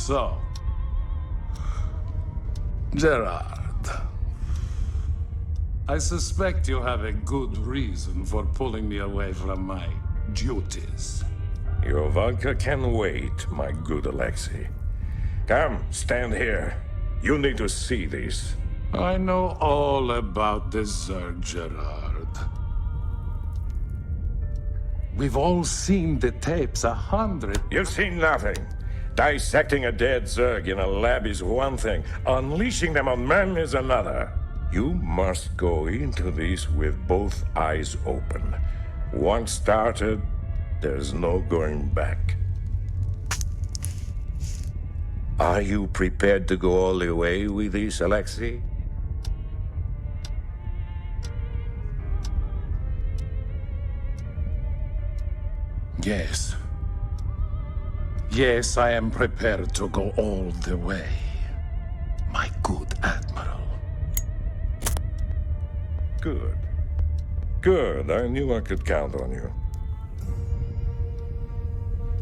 So, Gerard, I suspect you have a good reason for pulling me away from my duties. Your vodka can wait, my good Alexei. Come, stand here. You need to see this. I know all about the Zerg, Gerard. We've all seen the tapes 100. You've seen nothing. Dissecting a dead Zerg in a lab is one thing. Unleashing them on men is another. You must go into this with both eyes open. Once started, there's no going back. Are you prepared to go all the way with this, Alexei? Yes. Yes, I am prepared to go all the way, my good Admiral. Good. Good. I knew I could count on you.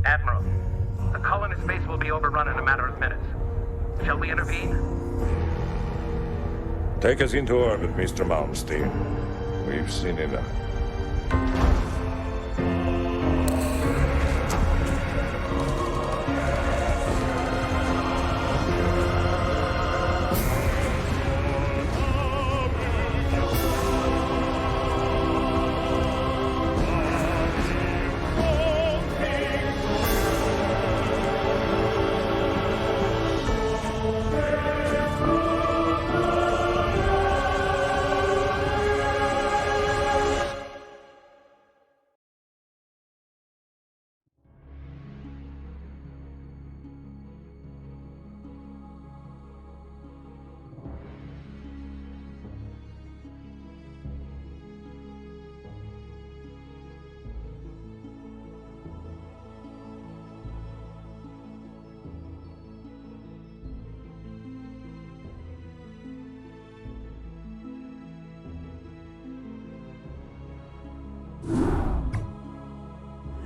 Admiral, the colonist base will be overrun in a matter of minutes. Shall we intervene? Take us into orbit, Mr. Malmsteen. We've seen enough.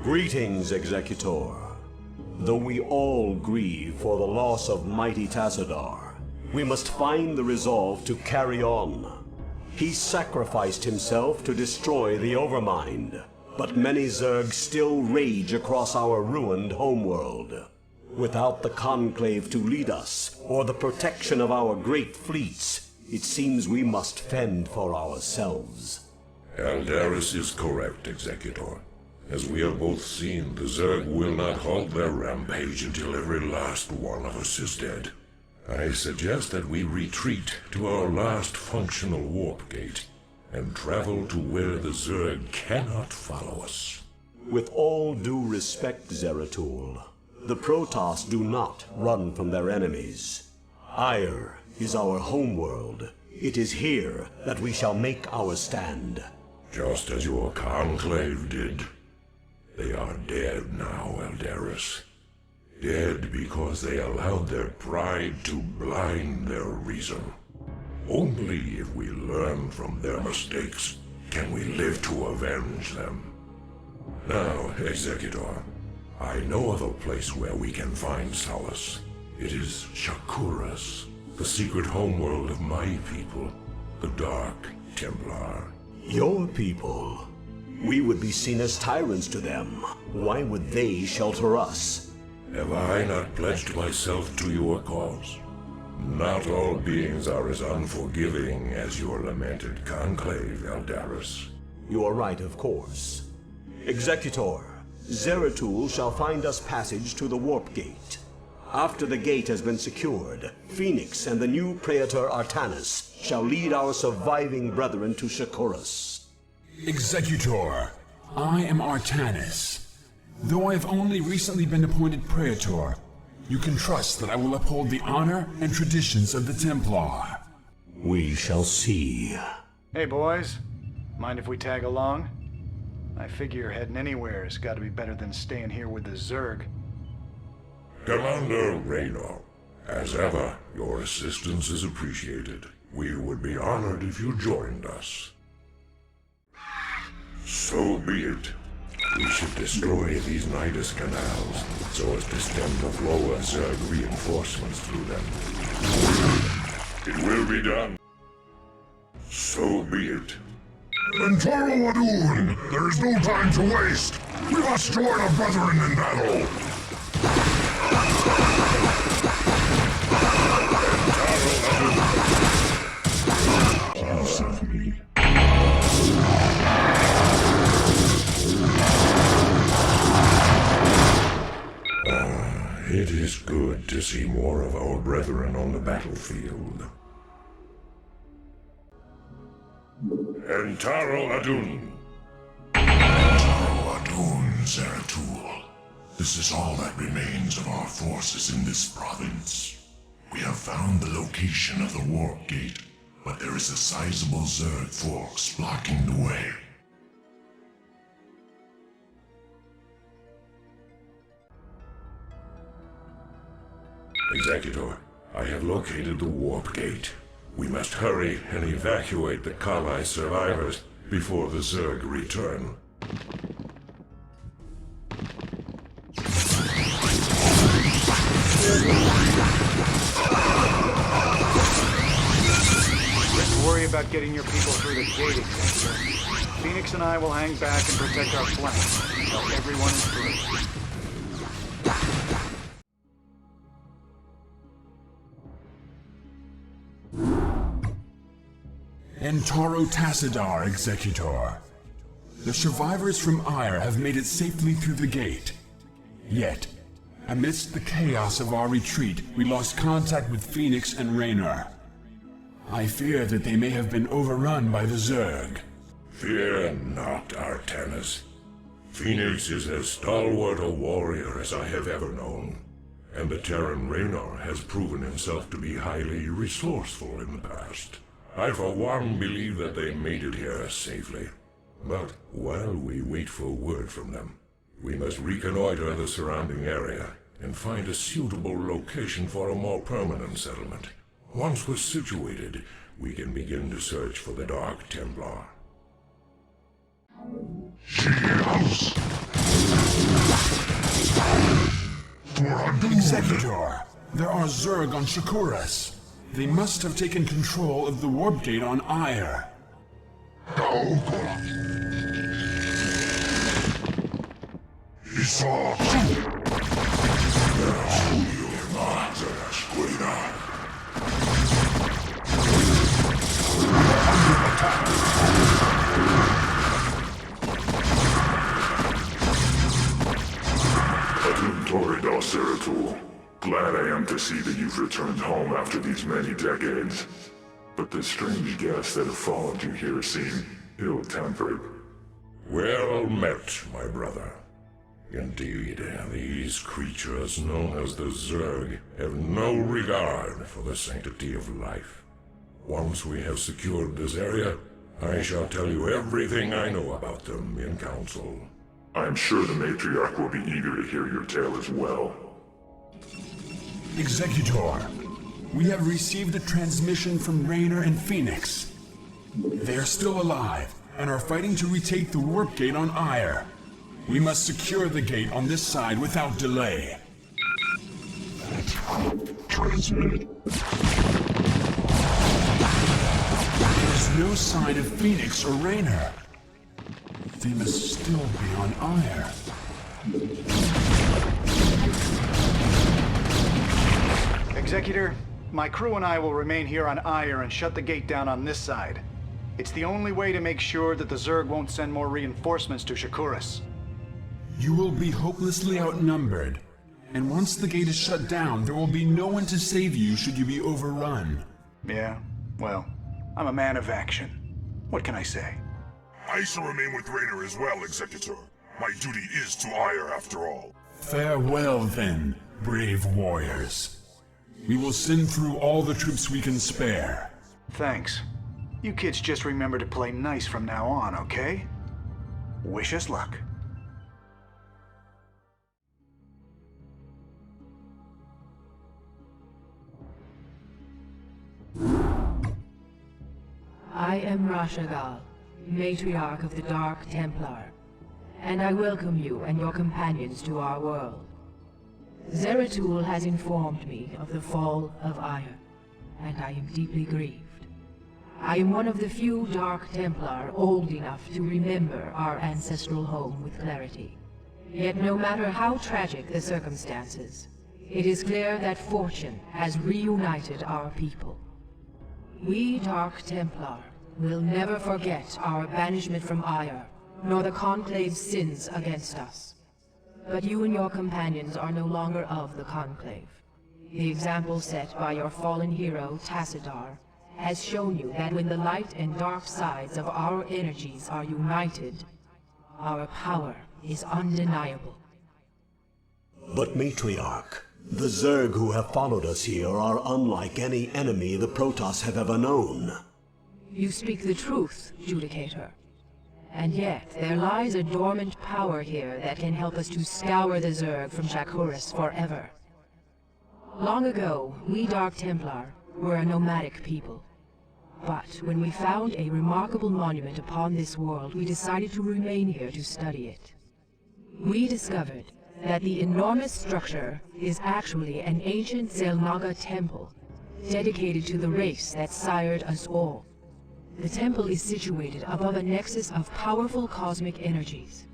Greetings, Executor. Though we all grieve for the loss of mighty Tassadar, we must find the resolve to carry on. He sacrificed himself to destroy the Overmind, but many Zerg still rage across our ruined homeworld. Without the Conclave to lead us, or the protection of our great fleets, it seems we must fend for ourselves. Aldaris is correct, Executor. As we have both seen, the Zerg will not halt their rampage until every last one of us is dead. I suggest that we retreat to our last functional warp gate and travel to where the Zerg cannot follow us. With all due respect, Zeratul, the Protoss do not run from their enemies. Ire is our homeworld. It is here that we shall make our stand. Just as your Conclave did. They are dead now, Aldaris. Dead because they allowed their pride to blind their reason. Only if we learn from their mistakes can we live to avenge them. Now, Executor, I know of a place where we can find solace. It is Shakuras, the secret homeworld of my people, the Dark Templar. Your people? We would be seen as tyrants to them. Why would they shelter us? Have I not pledged myself to your cause? Not all beings are as unforgiving as your lamented Conclave, Aldaris. You are right, of course. Executor, Zeratul shall find us passage to the Warp Gate. After the gate has been secured, Phoenix and the new Praetor Artanis shall lead our surviving brethren to Shakuras. Executor, I am Artanis. Though I have only recently been appointed Praetor, you can trust that I will uphold the honor and traditions of the Templar. We shall see. Hey boys, mind if we tag along? I figure heading anywhere has got to be better than staying here with the Zerg. Commander Reno, as ever, your assistance is appreciated. We would be honored if you joined us. So be it. We should destroy these Nidus canals so as to stem the flow of Zerg reinforcements through them. It will be done. So be it. Entaro Adun, there is no time to waste. We must join our brethren in battle. You serve me. It is good to see more of our brethren on the battlefield. Entaro Adun. Entaro Adun, Zeratul. This is all that remains of our forces in this province. We have found the location of the warp gate, but there is a sizable Zerg force blocking the way. Executor, I have located the warp gate. We must hurry and evacuate the Kali survivors before the Zerg return. Don't worry about getting your people through the gate, Executor. Phoenix and I will hang back and protect our flank until everyone is through. Entaro Tassadar, Executor. The survivors from Ire have made it safely through the gate. Yet, amidst the chaos of our retreat, we lost contact with Phoenix and Raynor. I fear that they may have been overrun by the Zerg. Fear not, Artanis. Phoenix is as stalwart a warrior as I have ever known, and the Terran Raynor has proven himself to be highly resourceful in the past. I for one believe that they made it here safely. But while we wait for word from them, we must reconnoiter the surrounding area and find a suitable location for a more permanent settlement. Once we're situated, we can begin to search for the Dark Templar. Executor, there are Zerg on Shakuras. They must have taken control of the warp gate on Ire. Glad I am to see that you've returned home after these many decades. But the strange guests that have followed you here seem ill-tempered. Well met, my brother. Indeed, these creatures known as the Zerg have no regard for the sanctity of life. Once we have secured this area, I shall tell you everything I know about them in council. I am sure the Matriarch will be eager to hear your tale as well. Executor, we have received a transmission from Raynor and Phoenix. They are still alive and are fighting to retake the warp gate on Ire. We must secure the gate on this side without delay. Transmitted. There's no sign of Phoenix or Raynor. They must still be on Ire. Executor, my crew and I will remain here on Ire and shut the gate down on this side. It's the only way to make sure that the Zerg won't send more reinforcements to Shakuras. You will be hopelessly outnumbered, and once the gate is shut down, there will be no one to save you should you be overrun. Yeah, well, I'm a man of action. What can I say? I shall remain with Raynor as well, Executor. My duty is to Ire after all. Farewell then, brave warriors. We will send through all the troops we can spare. Thanks. You kids just remember to play nice from now on, okay? Wish us luck. I am Rashagal, Matriarch of the Dark Templar, and I welcome you and your companions to our world. Zeratul has informed me of the fall of Ire, and I am deeply grieved. I am one of the few Dark Templar old enough to remember our ancestral home with clarity. Yet no matter how tragic the circumstances, it is clear that fortune has reunited our people. We Dark Templar will never forget our banishment from Ire, nor the Conclave's sins against us. But you and your companions are no longer of the Conclave. The example set by your fallen hero, Tassadar, has shown you that when the light and dark sides of our energies are united, our power is undeniable. But Matriarch, the Zerg who have followed us here are unlike any enemy the Protoss have ever known. You speak the truth, Judicator. And yet, there lies a dormant power here that can help us to scour the Zerg from Shakuras forever. Long ago, we Dark Templar were a nomadic people. But when we found a remarkable monument upon this world, we decided to remain here to study it. We discovered that the enormous structure is actually an ancient Xel'Naga temple, dedicated to the race that sired us all. The temple is situated above a nexus of powerful cosmic energies.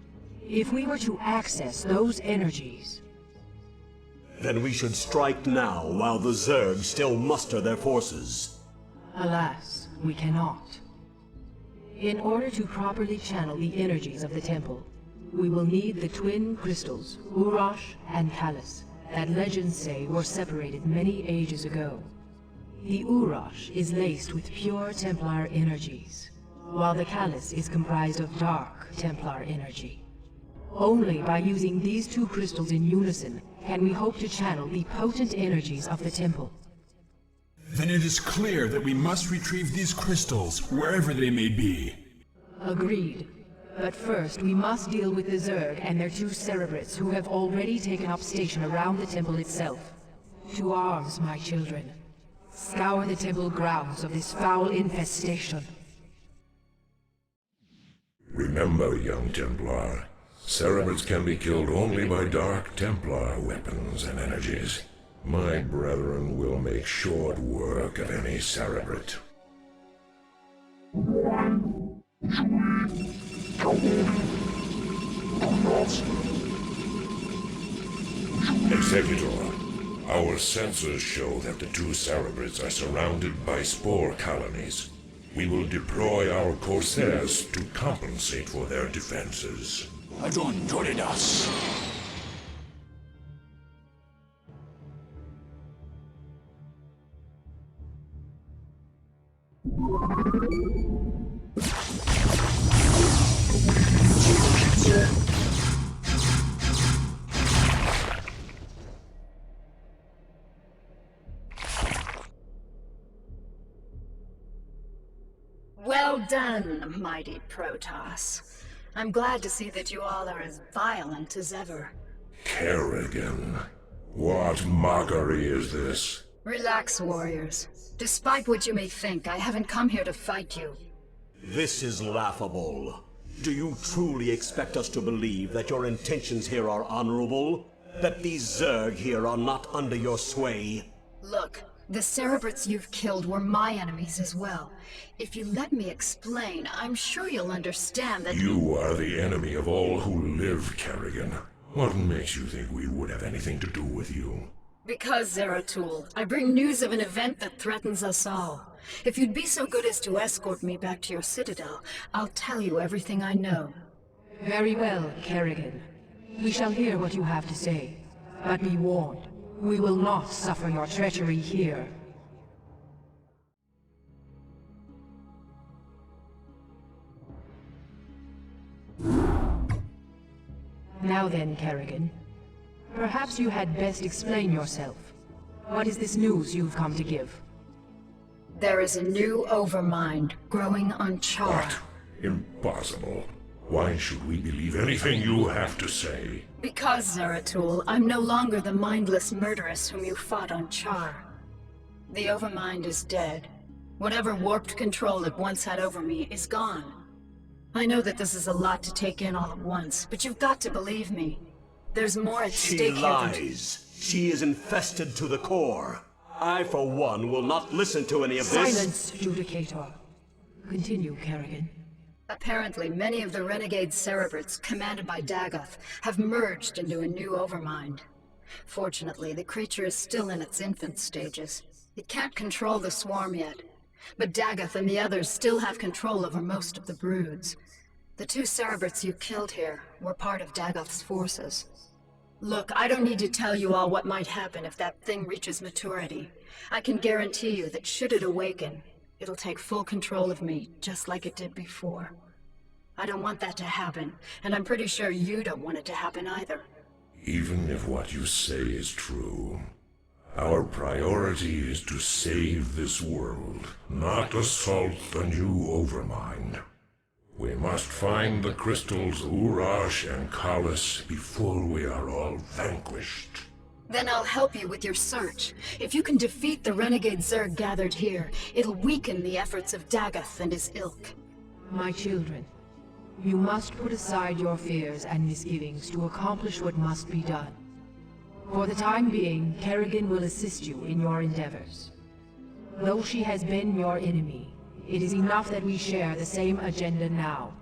If we were to access those energies... Then we should strike now while the Zerg still muster their forces. Alas, we cannot. In order to properly channel the energies of the temple, we will need the twin crystals, Urash and Callus, that legends say were separated many ages ago. The Urash is laced with pure Templar energies, while the Callus is comprised of dark Templar energy. Only by using these two crystals in unison can we hope to channel the potent energies of the temple. Then it is clear that we must retrieve these crystals, wherever they may be. Agreed. But first, we must deal with the Zerg and their two Cerebrates who have already taken up station around the temple itself. To arms, my children. Scour the temple grounds of this foul infestation. Remember, young Templar, Cerebrates can be killed only by Dark Templar weapons and energies. My brethren will make short work of any Cerebrate. Executor, our sensors show that the two Cerebrates are surrounded by spore colonies. We will deploy our Corsairs to compensate for their defenses. Well done, mighty Protoss. I'm glad to see that you all are as violent as ever. Kerrigan, what mockery is this? Relax, warriors. Despite what you may think, I haven't come here to fight you. This is laughable. Do you truly expect us to believe that your intentions here are honorable? That these Zerg here are not under your sway? Look, the Cerebrates you've killed were my enemies as well. If you let me explain, I'm sure you'll understand that— You are the enemy of all who live, Kerrigan. What makes you think we would have anything to do with you? Because, Zeratul, I bring news of an event that threatens us all. If you'd be so good as to escort me back to your citadel, I'll tell you everything I know. Very well, Kerrigan. We shall hear what you have to say. But be warned, we will not suffer your treachery here. Now then, Kerrigan. Perhaps you had best explain yourself. What is this news you've come to give? There is a new Overmind growing on Char. What? Impossible. Why should we believe anything you have to say? Because, Zeratul, I'm no longer the mindless murderess whom you fought on Char. The Overmind is dead. Whatever warped control it once had over me is gone. I know that this is a lot to take in all at once, but you've got to believe me. There's more at She stake here than... lies. She is infested to the core. I, for one, will not listen to any of this. Silence, Judicator. Continue, Kerrigan. Apparently, many of the renegade cerebrates, commanded by Dagoth, have merged into a new overmind. Fortunately, the creature is still in its infant stages. It can't control the swarm yet, but Dagoth and the others still have control over most of the broods. The 2 cerebrates you killed here were part of Dagoth's forces. Look, I don't need to tell you all what might happen if that thing reaches maturity. I can guarantee you that should it awaken, it'll take full control of me, just like it did before. I don't want that to happen, and I'm pretty sure you don't want it to happen either. Even if what you say is true, our priority is to save this world, not assault the new Overmind. We must find the crystals Urash and Kalis before we are all vanquished. Then I'll help you with your search. If you can defeat the renegade Zerg gathered here, it'll weaken the efforts of Dagoth and his ilk. My children, you must put aside your fears and misgivings to accomplish what must be done. For the time being, Kerrigan will assist you in your endeavors. Though she has been your enemy, it is enough that we share the same agenda now.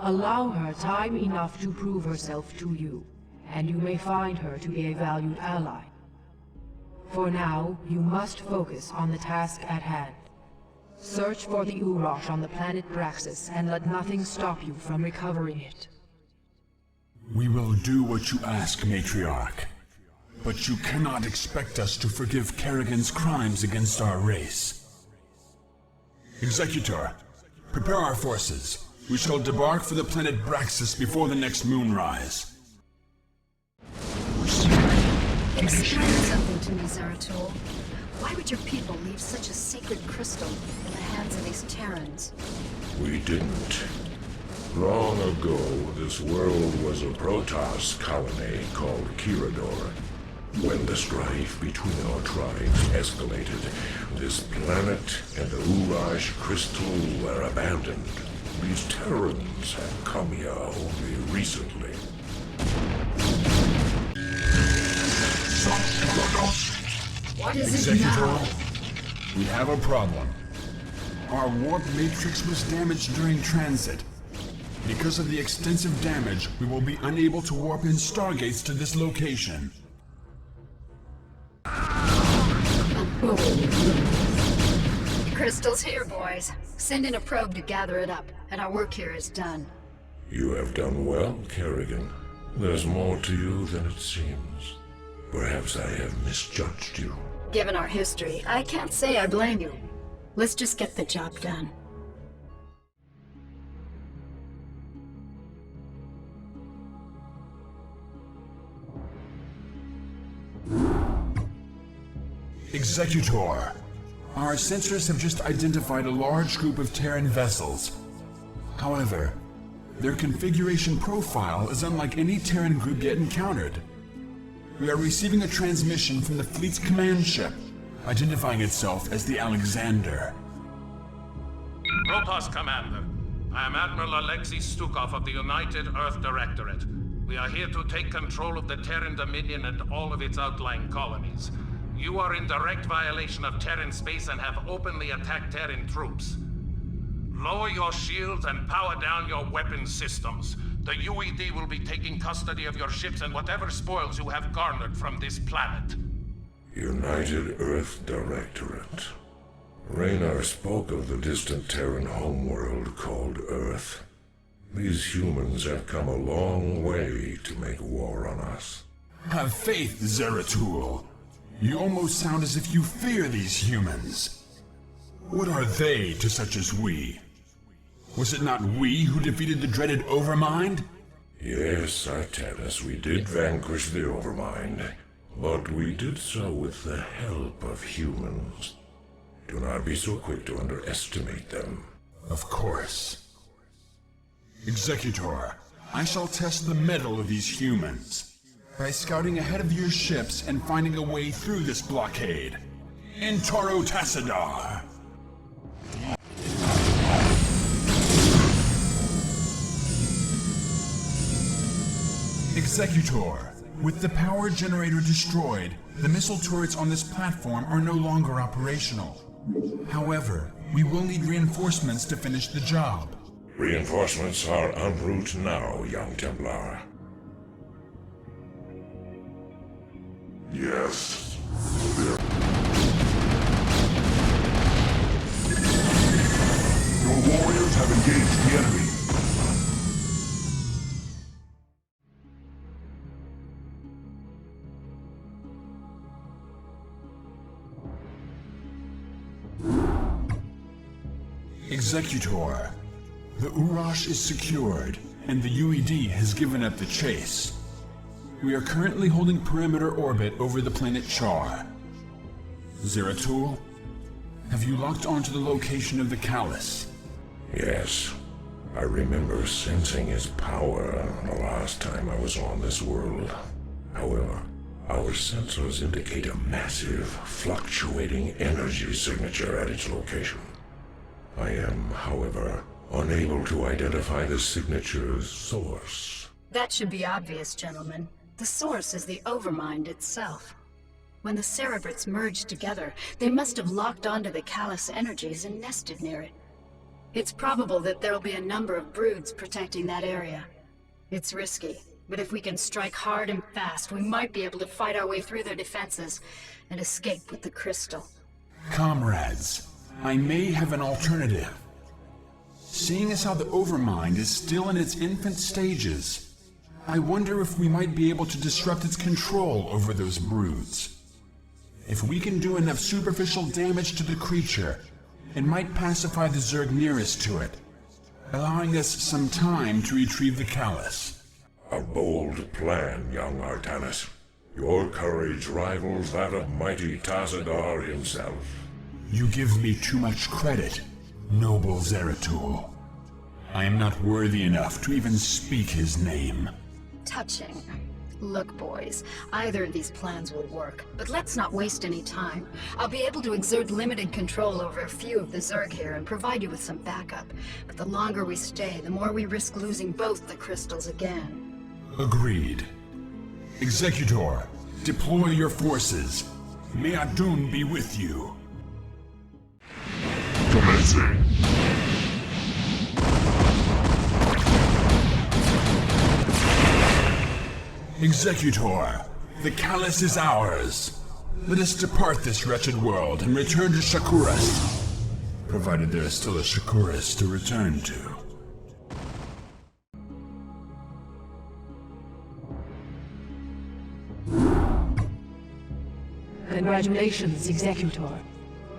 Allow her time enough to prove herself to you, and you may find her to be a valued ally. For now, you must focus on the task at hand. Search for the Urash on the planet Braxis, and let nothing stop you from recovering it. We will do what you ask, Matriarch. But you cannot expect us to forgive Kerrigan's crimes against our race. Executor, prepare our forces. We shall debark for the planet Braxis before the next moonrise. Explain something to me, Zeratul. Why would your people leave such a sacred crystal in the hands of these Terrans? We didn't. Long ago, this world was a Protoss colony called Kirador. When the strife between our tribes escalated, this planet and the Urash crystal were abandoned. These Terrans have come here only recently. What is Executor, it now? we have a problem. Our warp matrix was damaged during transit. Because of the extensive damage, we will be unable to warp in stargates to this location. Crystal's here, boys. Send in a probe to gather it up, and our work here is done. You have done well, Kerrigan. There's more to you than it seems. Perhaps I have misjudged you. Given our history, I can't say I blame you. Let's just get the job done. Executor, our sensors have just identified a large group of Terran vessels. However, their configuration profile is unlike any Terran group yet encountered. We are receiving a transmission from the fleet's command ship, identifying itself as the Alexander. Protoss Commander, I am Admiral Alexei Stukov of the United Earth Directorate. We are here to take control of the Terran Dominion and all of its outlying colonies. You are in direct violation of Terran space and have openly attacked Terran troops. Lower your shields and power down your weapon systems. The UED will be taking custody of your ships and whatever spoils you have garnered from this planet. United Earth Directorate. Raynar spoke of the distant Terran homeworld called Earth. These humans have come a long way to make war on us. Have faith, Zeratul. You almost sound as if you fear these humans. What are they to such as we? Was it not we who defeated the dreaded Overmind? Yes, Artanis, we did vanquish the Overmind, but we did so with the help of humans. Do not be so quick to underestimate them. Of course. Executor, I shall test the mettle of these humans by scouting ahead of your ships and finding a way through this blockade. In Toro Tassadar! Executor, with the power generator destroyed, the missile turrets on this platform are no longer operational. However, we will need reinforcements to finish the job. Reinforcements are en route now, young Templar. Yes. Your warriors have engaged the enemy. Executor, the Urash is secured, and the UED has given up the chase. We are currently holding perimeter orbit over the planet Char. Zeratul, have you locked onto the location of the Callus? Yes. I remember sensing his power the last time I was on this world. However, our sensors indicate a massive, fluctuating energy signature at its location. I am, however, unable to identify the signature's source. That should be obvious, gentlemen. The source is the Overmind itself. When the Cerebrates merged together, they must have locked onto the Callus energies and nested near it. It's probable that there'll be a number of broods protecting that area. It's risky, but if we can strike hard and fast, we might be able to fight our way through their defenses and escape with the crystal. Comrades, I may have an alternative. Seeing as how the Overmind is still in its infant stages, I wonder if we might be able to disrupt its control over those broods. If we can do enough superficial damage to the creature, it might pacify the Zerg nearest to it, allowing us some time to retrieve the Callus. A bold plan, young Artanis. Your courage rivals that of mighty Tazadar himself. You give me too much credit, noble Zeratul. I am not worthy enough to even speak his name. Touching. Look, boys, either of these plans will work, but let's not waste any time. I'll be able to exert limited control over a few of the Zerg here and provide you with some backup. But the longer we stay, the more we risk losing both the crystals again. Agreed. Executor, deploy your forces. May Adun be with you. Commencing. Executor, the Callus is ours. Let us depart this wretched world and return to Shakuras. Provided there is still a Shakuras to return to. Congratulations, Executor.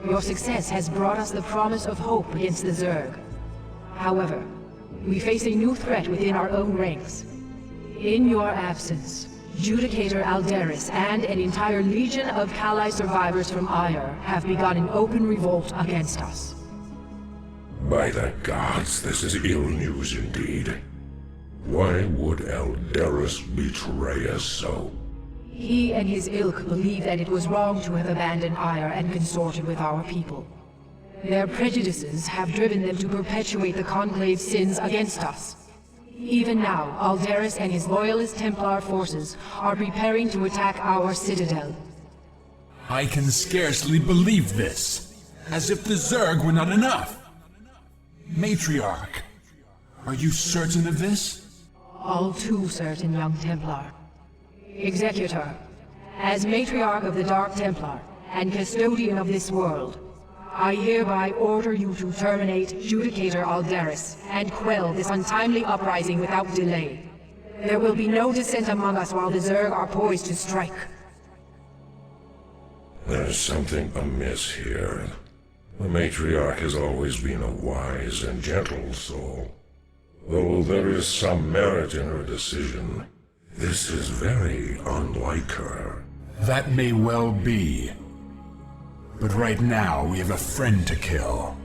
Your success has brought us the promise of hope against the Zerg. However, we face a new threat within our own ranks. In your absence, Judicator Alderis and an entire legion of Kali survivors from Ire have begun an open revolt against us. By the gods, this is ill news indeed. Why would Alderis betray us so? He and his ilk believe that it was wrong to have abandoned Ire and consorted with our people. Their prejudices have driven them to perpetuate the Conclave's sins against us. Even now, Alderis and his loyalist Templar forces are preparing to attack our citadel. I can scarcely believe this. As if the Zerg were not enough. Matriarch, are you certain of this? All too certain, young Templar. Executor, as Matriarch of the Dark Templar and Custodian of this world, I hereby order you to terminate Judicator Alderis and quell this untimely uprising without delay. There will be no dissent among us while the Zerg are poised to strike. There's something amiss here. The Matriarch has always been a wise and gentle soul. Though there is some merit in her decision, this is very unlike her. That may well be. But right now, we have a friend to kill.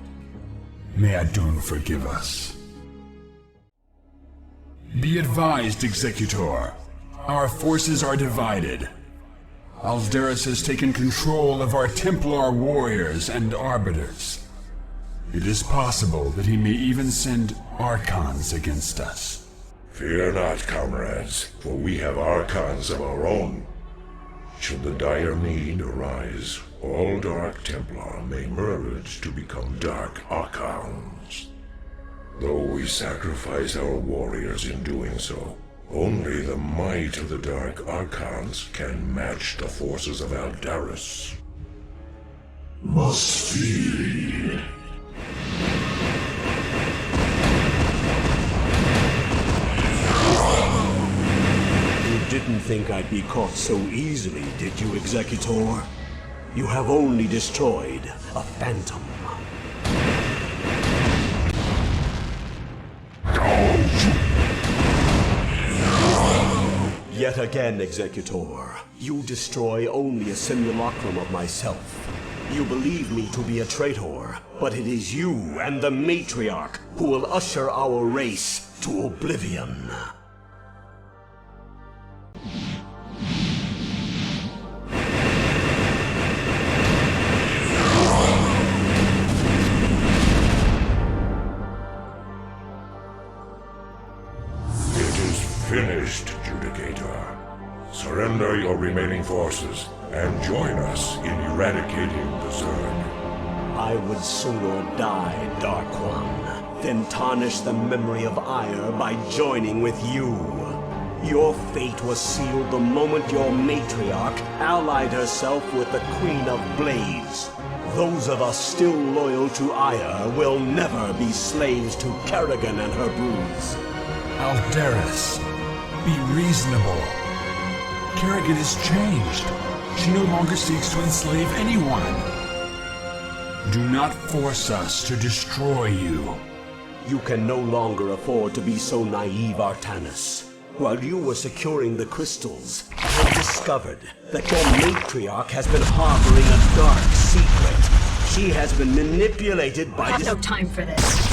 May Adun forgive us. Be advised, Executor. Our forces are divided. Alderis has taken control of our Templar warriors and arbiters. It is possible that he may even send Archons against us. Fear not, comrades, for we have archons of our own. Should the dire need arise, all Dark Templar may merge to become Dark Archons. Though we sacrifice our warriors in doing so, only the might of the Dark Archons can match the forces of Aldaris. Must feed. You didn't think I'd be caught so easily, did you, Executor? You have only destroyed a phantom. Yet again, Executor, you destroy only a simulacrum of myself. You believe me to be a traitor, but it is you and the Matriarch who will usher our race to oblivion. Finished, Judicator. Surrender your remaining forces and join us in eradicating the Zerg. I would sooner die, Dark One, than tarnish the memory of Ire by joining with you. Your fate was sealed the moment your matriarch allied herself with the Queen of Blades. Those of us still loyal to Ire will never be slaves to Kerrigan and her broods. Aldaris, be reasonable. Kerrigan has changed. She no longer seeks to enslave anyone. Do not force us to destroy you. You can no longer afford to be so naive, Artanis. While you were securing the crystals, I discovered that your matriarch has been harboring a dark secret. She has been manipulated by I have no time for this.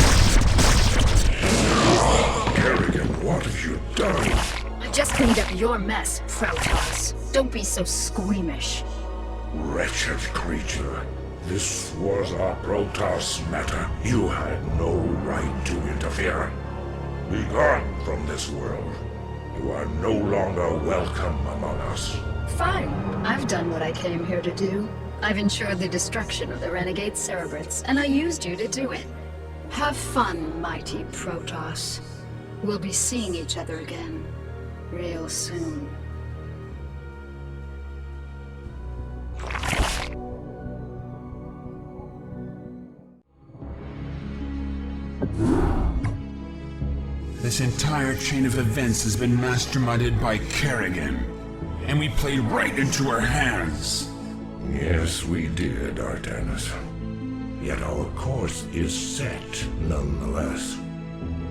Kerrigan, what have you done? I just cleaned up your mess, Protoss. Don't be so squeamish. Wretched creature. This was our Protoss matter. You had no right to interfere. Be gone from this world. You are no longer welcome among us. Fine. I've done what I came here to do. I've ensured the destruction of the renegade Cerebrits, and I used you to do it. Have fun, mighty Protoss. We'll be seeing each other again, real soon. This entire chain of events has been masterminded by Kerrigan, and we played right into her hands. Yes, we did, Artanis. Yet our course is set, nonetheless.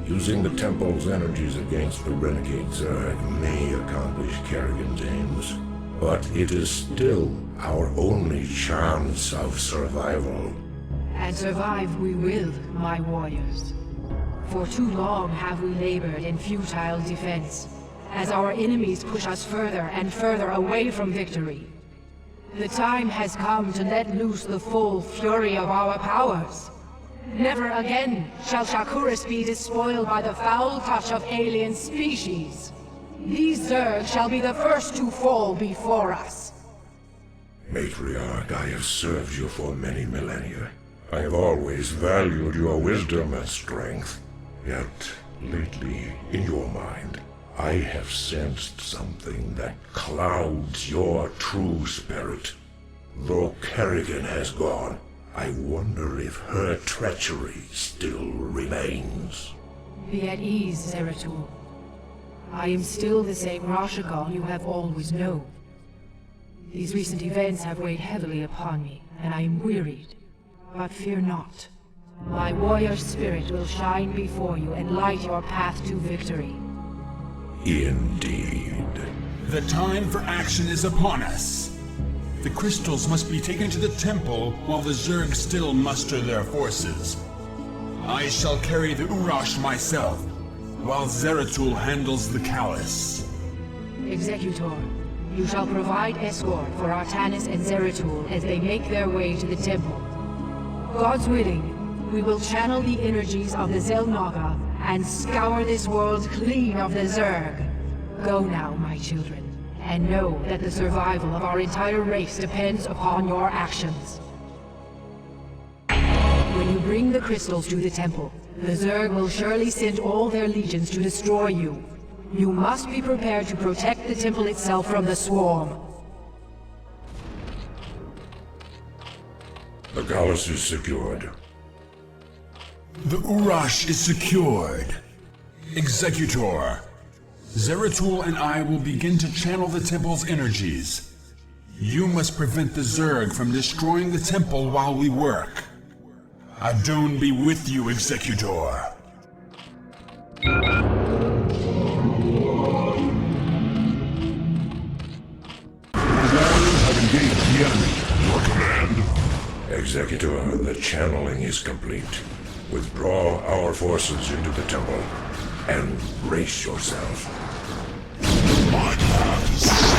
Using the Temple's energies against the renegade Zerg may accomplish Kerrigan's aims, but it is still our only chance of survival. And survive we will, my warriors. For too long have we labored in futile defense, as our enemies push us further and further away from victory. The time has come to let loose the full fury of our powers. Never again shall Shakuras be despoiled by the foul touch of alien species. These Zerg shall be the first to fall before us. Matriarch, I have served you for many millennia. I have always valued your wisdom and strength. Yet, lately, in your mind, I have sensed something that clouds your true spirit. Though Kerrigan has gone, I wonder if her treachery still remains. Be at ease, Zeratul. I am still the same Rashagal you have always known. These recent events have weighed heavily upon me, and I am wearied. But fear not. My warrior spirit will shine before you and light your path to victory. Indeed. The time for action is upon us. The crystals must be taken to the temple while the Zerg still muster their forces. I shall carry the Urash myself, while Zeratul handles the Callus. Executor, you shall provide escort for Artanis and Zeratul as they make their way to the temple. God's willing, we will channel the energies of the Zelnaga and scour this world clean of the Zerg. Go now, my children, and know that the survival of our entire race depends upon your actions. When you bring the crystals to the temple, the Zerg will surely send all their legions to destroy you. You must be prepared to protect the temple itself from the swarm. The palace is secured. The Urash is secured. Executor, Zeratul and I will begin to channel the temple's energies. You must prevent the Zerg from destroying the temple while we work. Adon be with you, Executor. Warriors have engaged the enemy. Your command? Executor, the channeling is complete. Withdraw our forces into the temple, and brace yourself. My path is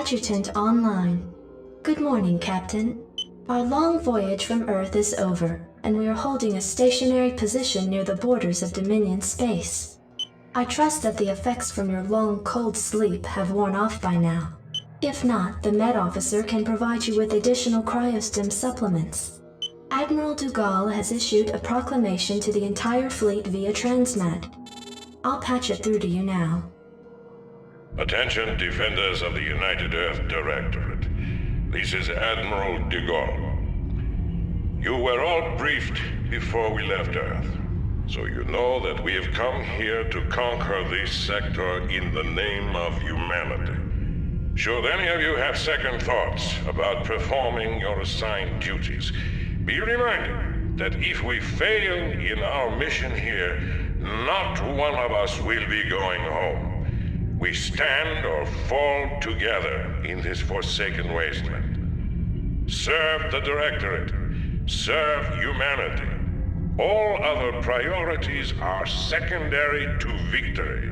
Adjutant online. Good morning, Captain. Our long voyage from Earth is over, and we are holding a stationary position near the borders of Dominion space. I trust that the effects from your long, cold sleep have worn off by now. If not, the Med Officer can provide you with additional cryostim supplements. Admiral Dugal has issued a proclamation to the entire fleet via Transmed. I'll patch it through to you now. Attention, defenders of the United Earth Directorate. This is Admiral Dugal. You were all briefed before we left Earth, so you know that we have come here to conquer this sector in the name of humanity. Should any of you have second thoughts about performing your assigned duties, be reminded that if we fail in our mission here, not one of us will be going home. We stand or fall together in this forsaken wasteland. Serve the Directorate. Serve humanity. All other priorities are secondary to victory.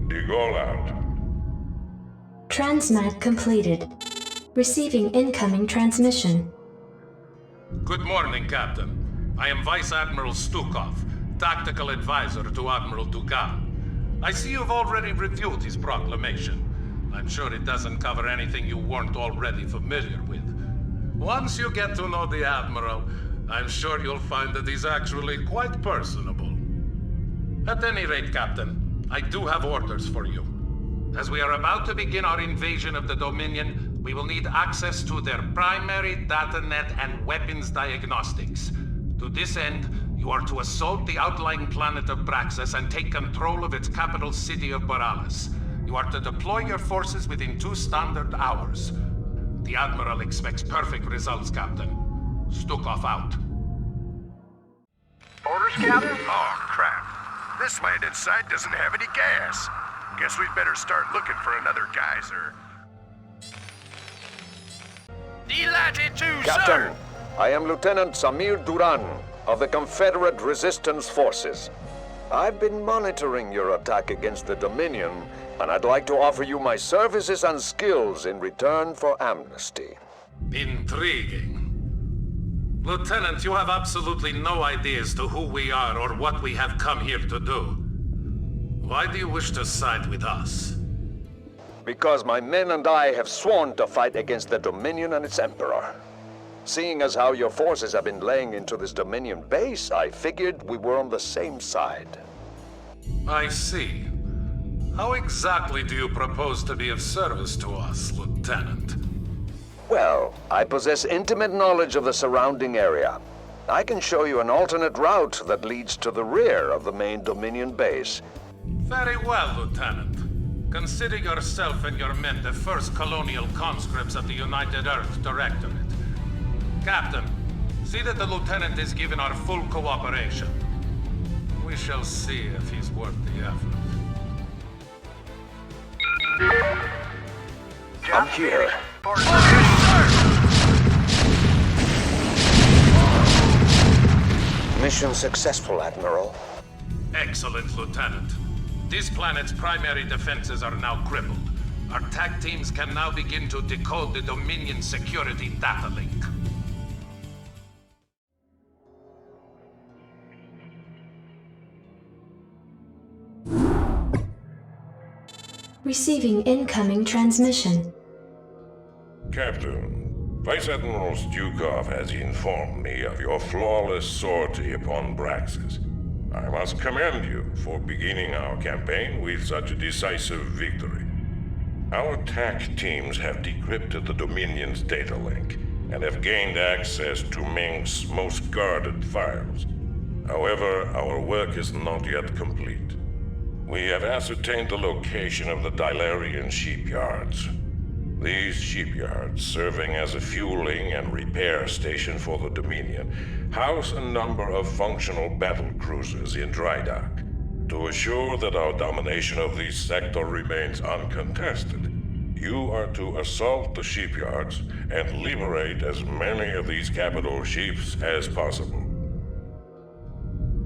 De Gaulle out. Transmat completed. Receiving incoming transmission. Good morning, Captain. I am Vice Admiral Stukov, Tactical Advisor to Admiral Dugal. I see you've already reviewed his proclamation. I'm sure it doesn't cover anything you weren't already familiar with. Once you get to know the Admiral, I'm sure you'll find that he's actually quite personable. At any rate, Captain, I do have orders for you. As we are about to begin our invasion of the Dominion, we will need access to their primary data net and weapons diagnostics. To this end, you are to assault the outlying planet of Braxis and take control of its capital city of Boralis. You are to deploy your forces within 2 standard hours. The Admiral expects perfect results, Captain. Stukov out. Orders, Captain? Oh, crap. This landing site doesn't have any gas. Guess we'd better start looking for another geyser. Delighted to, Captain, sir! I am Lieutenant Samir Duran of the Confederate Resistance Forces. I've been monitoring your attack against the Dominion, and I'd like to offer you my services and skills in return for amnesty. Intriguing. Lieutenant, you have absolutely no idea as to who we are or what we have come here to do. Why do you wish to side with us? Because my men and I have sworn to fight against the Dominion and its Emperor. Seeing as how your forces have been laying into this Dominion base, I figured we were on the same side. I see. How exactly do you propose to be of service to us, Lieutenant? Well, I possess intimate knowledge of the surrounding area. I can show you an alternate route that leads to the rear of the main Dominion base. Very well, Lieutenant. Consider yourself and your men the first colonial conscripts of the United Earth Directorate. Captain, see that the Lieutenant is given our full cooperation. We shall see if he's worth the effort. I'm here. Mission successful, Admiral. Excellent, Lieutenant. This planet's primary defenses are now crippled. Our TAC teams can now begin to decode the Dominion security data link. Receiving incoming transmission. Captain, Vice Admiral Stukov has informed me of your flawless sortie upon Braxis. I must commend you for beginning our campaign with such a decisive victory. Our TAC teams have decrypted the Dominion's data link and have gained access to Meng's most guarded files. However, our work is not yet complete. We have ascertained the location of the Dilarian shipyards. These shipyards, serving as a fueling and repair station for the Dominion, house a number of functional battle cruisers in dry dock. To assure that our domination of this sector remains uncontested, you are to assault the shipyards and liberate as many of these capital ships as possible.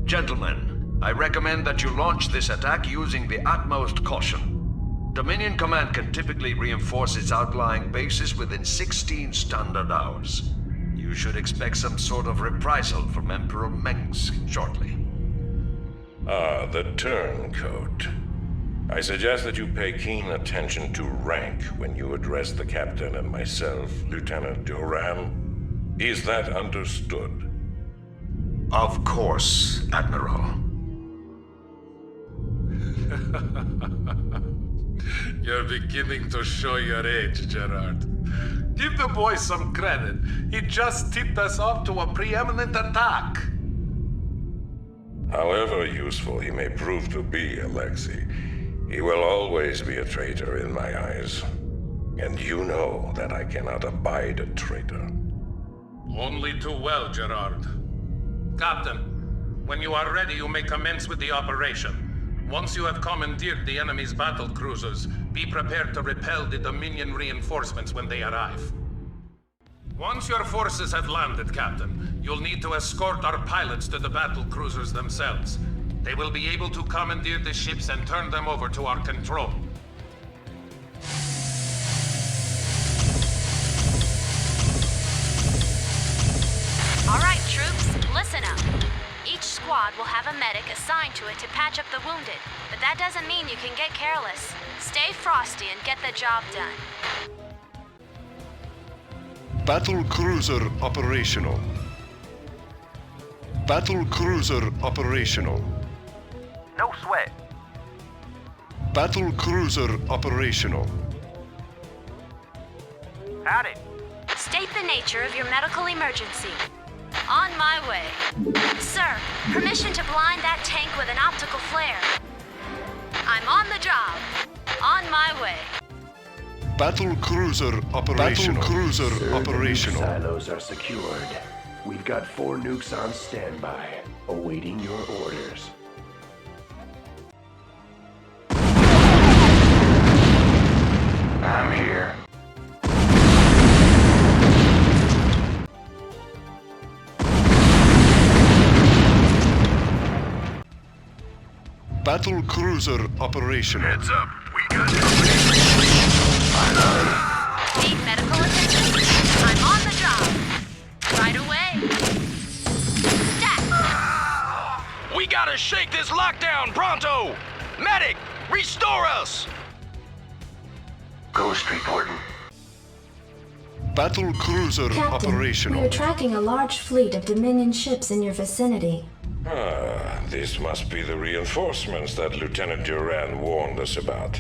Gentlemen, I recommend that you launch this attack using the utmost caution. Dominion Command can typically reinforce its outlying bases within 16 standard hours. You should expect some sort of reprisal from Emperor Mengsk shortly. Ah, the turncoat. I suggest that you pay keen attention to rank when you address the captain and myself, Lieutenant Duran. Is that understood? Of course, Admiral. You're beginning to show your age, Gerard. Give the boy some credit. He just tipped us off to a preeminent attack. However useful he may prove to be, Alexei, he will always be a traitor in my eyes. And you know that I cannot abide a traitor. Only too well, Gerard. Captain, when you are ready, you may commence with the operation. Once you have commandeered the enemy's battle cruisers, be prepared to repel the Dominion reinforcements when they arrive. Once your forces have landed, Captain, you'll need to escort our pilots to the battle cruisers themselves. They will be able to commandeer the ships and turn them over to our control. All right, troops, listen up. Each squad will have a medic assigned to it to patch up the wounded, but that doesn't mean you can get careless. Stay frosty and get the job done. Battle cruiser operational. Battle cruiser operational. No sweat. Battle cruiser operational. Howdy. State the nature of your medical emergency. On my way. Sir, permission to blind that tank with an optical flare. I'm on the job. On my way. Battle cruiser operational. Battle cruiser operational. Silos are secured. We've got 4 nukes on standby, awaiting your orders. I'm here. Battle cruiser operational. Heads up, we got Need medical attention? I'm on the job. Right away. Stat! We gotta shake this lockdown, pronto! Medic, restore us! Ghost reporting. Battle cruiser Captain, operational. we are tracking a large fleet of Dominion ships in your vicinity. Ah, this must be the reinforcements that Lieutenant Duran warned us about.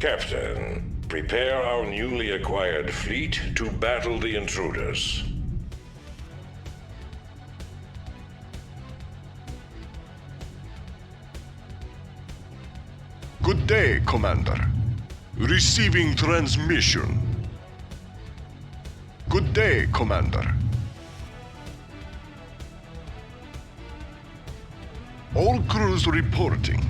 Captain, prepare our newly acquired fleet to battle the intruders. Good day, Commander. Receiving transmission. Good day, Commander. All crews reporting.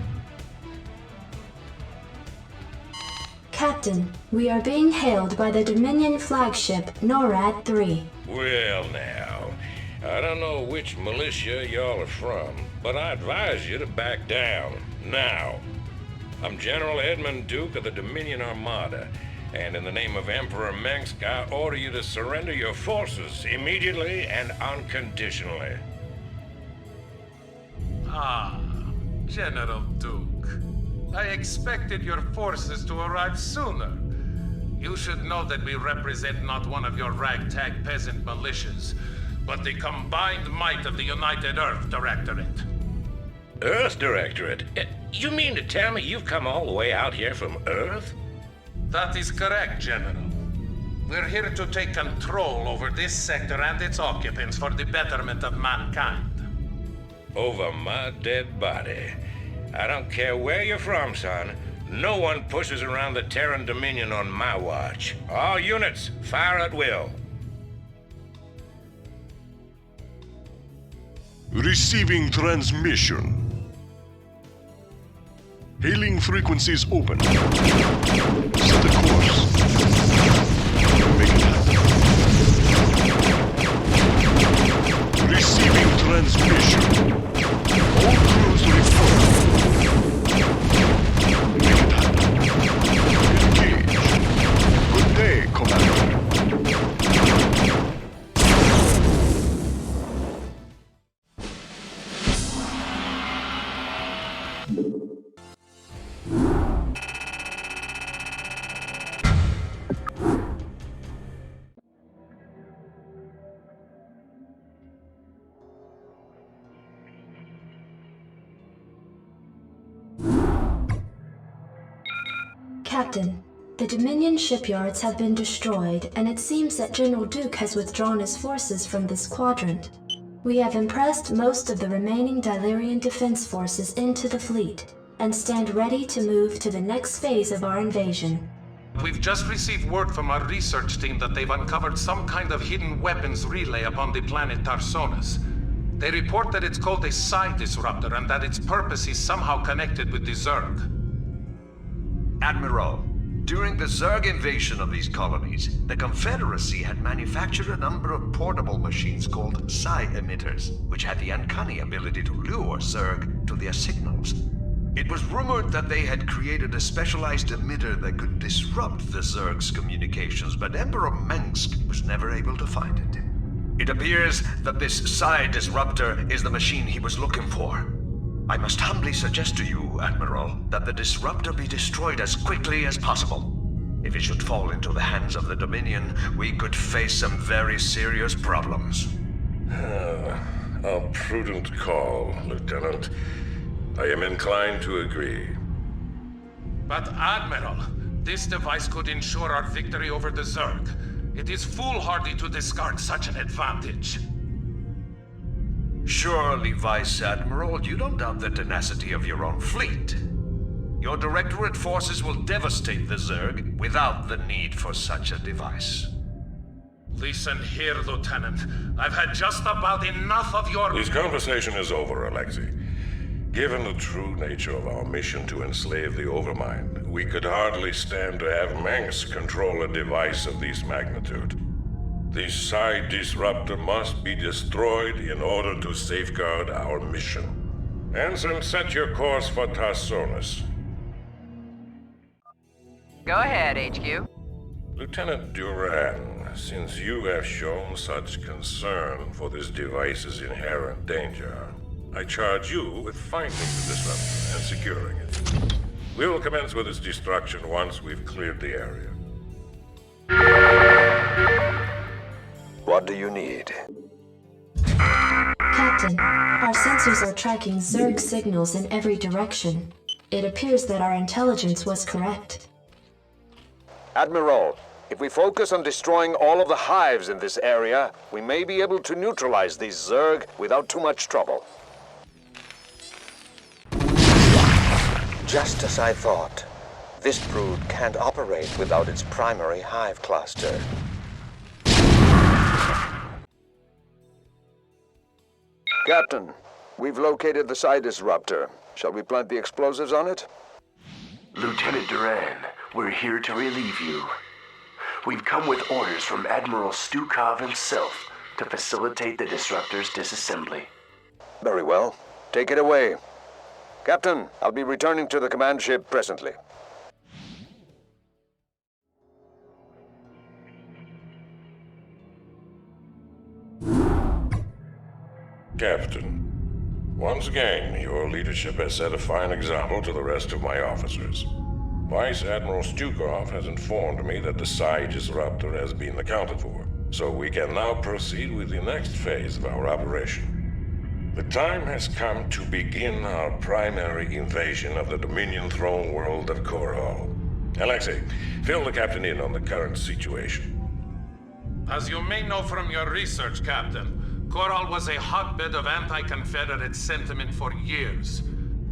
Captain, we are being hailed by the Dominion flagship NORAD 3. Well now, I don't know which militia y'all are from, but I advise you to back down, now. I'm General Edmund Duke of the Dominion Armada, and in the name of Emperor Mengsk, I order you to surrender your forces immediately and unconditionally. Ah, General Duke. I expected your forces to arrive sooner. You should know that we represent not one of your ragtag peasant militias, but the combined might of the United Earth Directorate. Earth Directorate? You mean to tell me you've come all the way out here from Earth? That is correct, General. We're here to take control over this sector and its occupants for the betterment of mankind. Over my dead body. I don't care where you're from, son. No one pushes around the Terran Dominion on my watch. All units, fire at will. Receiving transmission. Hailing frequencies open. Set a course. Make it happen. Receiving transmission. All crews report. Make it happen. Captain, the Dominion shipyards have been destroyed, and it seems that General Duke has withdrawn his forces from this quadrant. We have impressed most of the remaining Dilerian defense forces into the fleet, and stand ready to move to the next phase of our invasion. We've just received word from our research team that they've uncovered some kind of hidden weapons relay upon the planet Tarsonis. They report that it's called a psi disruptor and that its purpose is somehow connected with the Zerg. Admiral, during the Zerg invasion of these colonies, the Confederacy had manufactured a number of portable machines called psi emitters, which had the uncanny ability to lure Zerg to their signals. It was rumored that they had created a specialized emitter that could disrupt the Zerg's communications, but Emperor Mengsk was never able to find it. It appears that this psi disruptor is the machine he was looking for. I must humbly suggest to you, Admiral, that the disruptor be destroyed as quickly as possible. If it should fall into the hands of the Dominion, we could face some very serious problems. A prudent call, Lieutenant. I am inclined to agree. But Admiral, this device could ensure our victory over the Zerg. It is foolhardy to discard such an advantage. Surely, Vice Admiral, you don't doubt the tenacity of your own fleet. Your Directorate forces will devastate the Zerg without the need for such a device. Listen here, Lieutenant. I've had just about enough of your— This conversation is over, Alexei. Given the true nature of our mission to enslave the Overmind, we could hardly stand to have Mengsk control a device of this magnitude. The psi disruptor must be destroyed in order to safeguard our mission. Ensign, set your course for Tarsonis. Go ahead, HQ. Lieutenant Duran, since you have shown such concern for this device's inherent danger, I charge you with finding the disruptor and securing it. We will commence with its destruction once we've cleared the area. What do you need? Captain, our sensors are tracking Zerg signals in every direction. It appears that our intelligence was correct. Admiral, if we focus on destroying all of the hives in this area, we may be able to neutralize these Zerg without too much trouble. Just as I thought. This brood can't operate without its primary hive cluster. Captain, we've located the psi disruptor. Shall we plant the explosives on it? Lieutenant Duran, we're here to relieve you. We've come with orders from Admiral Stukov himself to facilitate the disruptor's disassembly. Very well. Take it away. Captain, I'll be returning to the command ship presently. Captain, once again, your leadership has set a fine example to the rest of my officers. Vice Admiral Stukov has informed me that the psi disruptor has been accounted for, so we can now proceed with the next phase of our operation. The time has come to begin our primary invasion of the Dominion throne world of Korhal. Alexei, fill the captain in on the current situation. As you may know from your research, Captain, Korhal was a hotbed of anti-Confederate sentiment for years.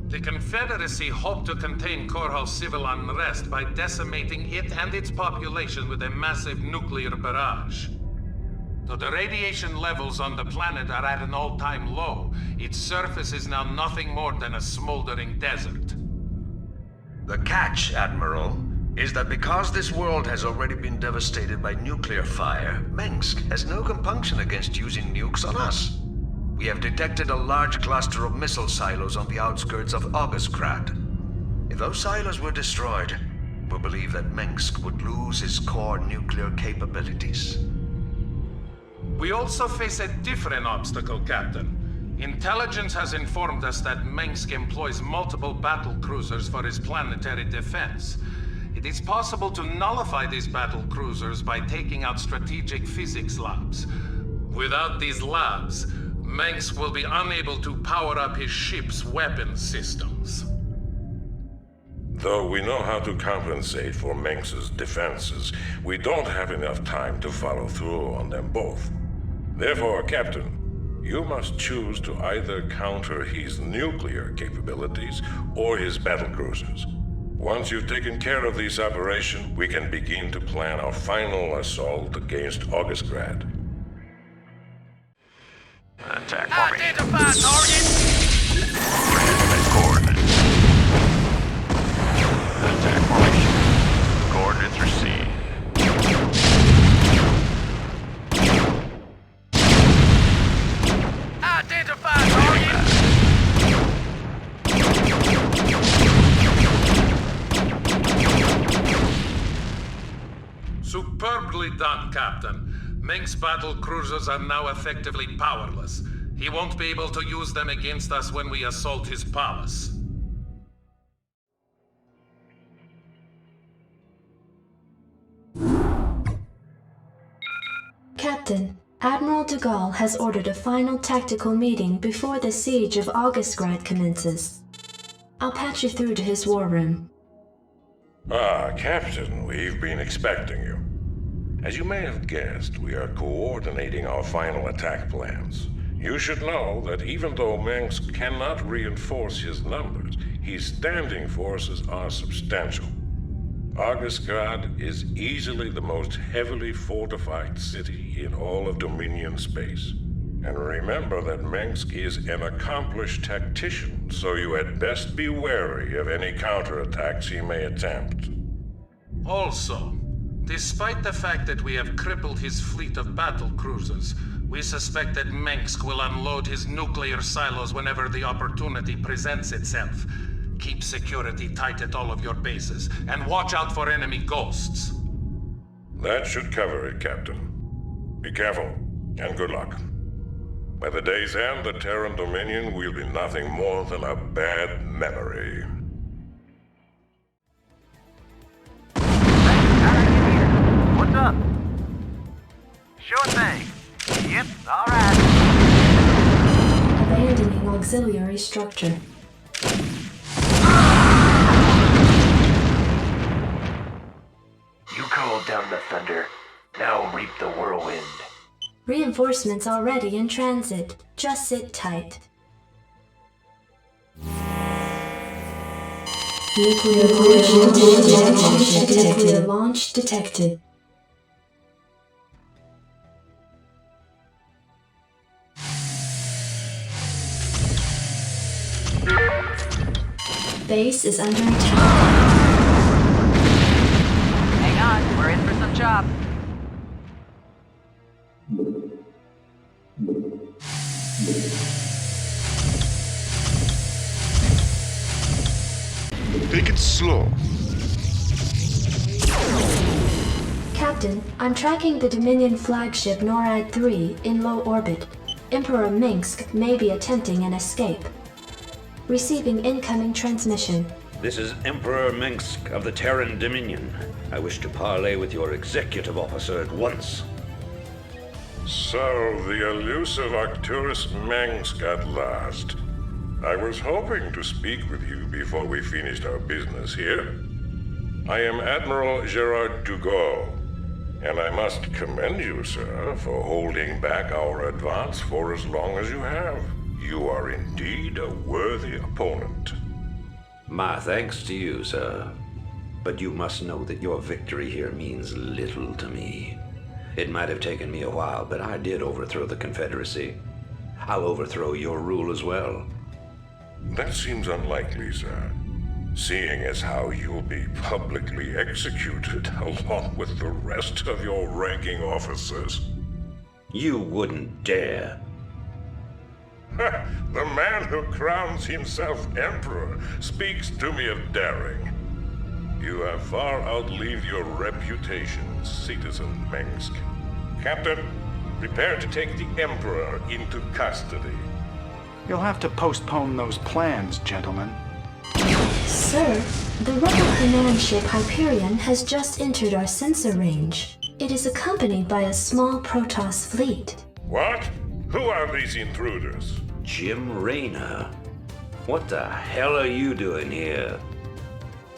The Confederacy hoped to contain Korhal's civil unrest by decimating it and its population with a massive nuclear barrage. Though the radiation levels on the planet are at an all-time low, its surface is now nothing more than a smoldering desert. The catch, Admiral, is that because this world has already been devastated by nuclear fire, Mengsk has no compunction against using nukes on us. We have detected a large cluster of missile silos on the outskirts of Augustgrad. If those silos were destroyed, we believe that Mengsk would lose his core nuclear capabilities. We also face a different obstacle, Captain. Intelligence has informed us that Mengsk employs multiple battle cruisers for his planetary defense. It is possible to nullify these battle cruisers by taking out strategic physics labs. Without these labs, Mengsk will be unable to power up his ship's weapon systems. Though we know how to compensate for Mengsk's defenses, we don't have enough time to follow through on them both. Therefore, Captain, you must choose to either counter his nuclear capabilities or his battlecruisers. Once you've taken care of this operation, we can begin to plan our final assault against Augustgrad. Attack formation. Identify target! Transmit coordinates. Attack formation. Coordinates received. Identify target! Superbly done, Captain. Mengsk's battle cruisers are now effectively powerless. He won't be able to use them against us when we assault his palace. Captain, Admiral de Gaulle has ordered a final tactical meeting before the siege of Augustgrad commences. I'll patch you through to his war room. Ah, Captain, we've been expecting you. As you may have guessed, we are coordinating our final attack plans. You should know that even though Mengsk cannot reinforce his numbers, his standing forces are substantial. Augustgrad is easily the most heavily fortified city in all of Dominion space. And remember that Mengsk is an accomplished tactician, so you had best be wary of any counterattacks he may attempt. Also, despite the fact that we have crippled his fleet of battle cruisers, we suspect that Mengsk will unload his nuclear silos whenever the opportunity presents itself. Keep security tight at all of your bases, and watch out for enemy ghosts. That should cover it, Captain. Be careful, and good luck. By the day's end, the Terran Dominion will be nothing more than a bad memory. What's up? Sure thing. Yep, alright. Abandoning auxiliary structure. You called down the thunder. Now reap the whirlwind. Reinforcements already in transit. Just sit tight. Nuclear launch detected. Base is under attack. Hang on, we're in for some chop. Take it slow. Captain, I'm tracking the Dominion flagship NORAD-3 in low orbit. Emperor Mengsk may be attempting an escape. Receiving incoming transmission. This is Emperor Mengsk of the Terran Dominion. I wish to parley with your executive officer at once. So, the elusive Arcturus Mengsk at last. I was hoping to speak with you before we finished our business here. I am Admiral Gerard Dugas, and I must commend you, sir, for holding back our advance for as long as you have. You are indeed a worthy opponent. My thanks to you, sir. But you must know that your victory here means little to me. It might have taken me a while, but I did overthrow the Confederacy. I'll overthrow your rule as well. That seems unlikely, sir. Seeing as how you'll be publicly executed along with the rest of your ranking officers. You wouldn't dare. The man who crowns himself emperor speaks to me of daring. You have far outlived your reputation, citizen Mengsk. Captain, prepare to take the emperor into custody. You'll have to postpone those plans, gentlemen. Sir, the rebel command ship Hyperion has just entered our sensor range. It is accompanied by a small Protoss fleet. What? Who are these intruders? Jim Raynor. What the hell are you doing here?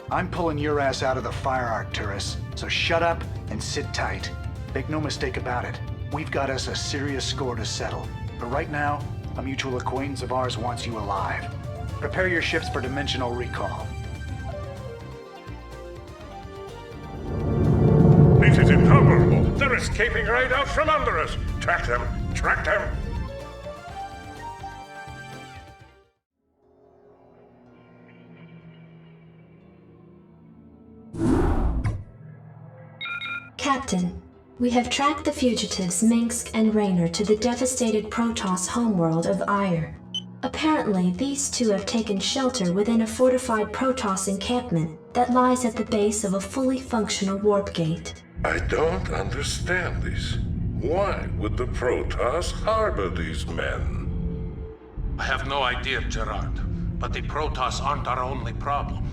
I'm pulling your ass out of the fire Arcturus, so shut up and sit tight. Make no mistake about it, we've got us a serious score to settle. But right now, a mutual acquaintance of ours wants you alive. Prepare your ships for dimensional recall. This is intolerable. They're escaping right out from under us. Track them. Track them. Captain, we have tracked the fugitives Minsk and Raynor to the devastated Protoss homeworld of Ire. Apparently, these two have taken shelter within a fortified Protoss encampment that lies at the base of a fully functional warp gate. I don't understand this. Why would the Protoss harbor these men? I have no idea, Gerard. But the Protoss aren't our only problem.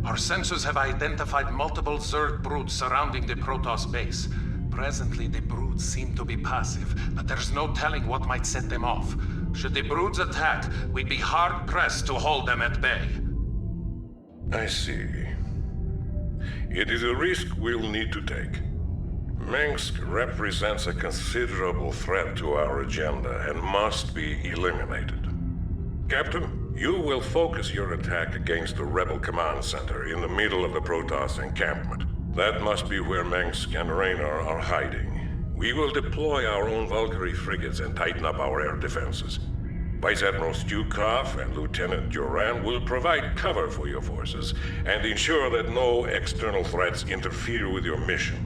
Our sensors have identified multiple Zerg broods surrounding the Protoss base. Presently, the broods seem to be passive, but there's no telling what might set them off. Should the broods attack, we'd be hard-pressed to hold them at bay. I see. It is a risk we'll need to take. Minsk represents a considerable threat to our agenda and must be eliminated. Captain, you will focus your attack against the Rebel Command Center in the middle of the Protoss encampment. That must be where Minsk and Raynor are hiding. We will deploy our own Valkyrie frigates and tighten up our air defenses. Vice Admiral Stukov and Lieutenant Duran will provide cover for your forces and ensure that no external threats interfere with your mission.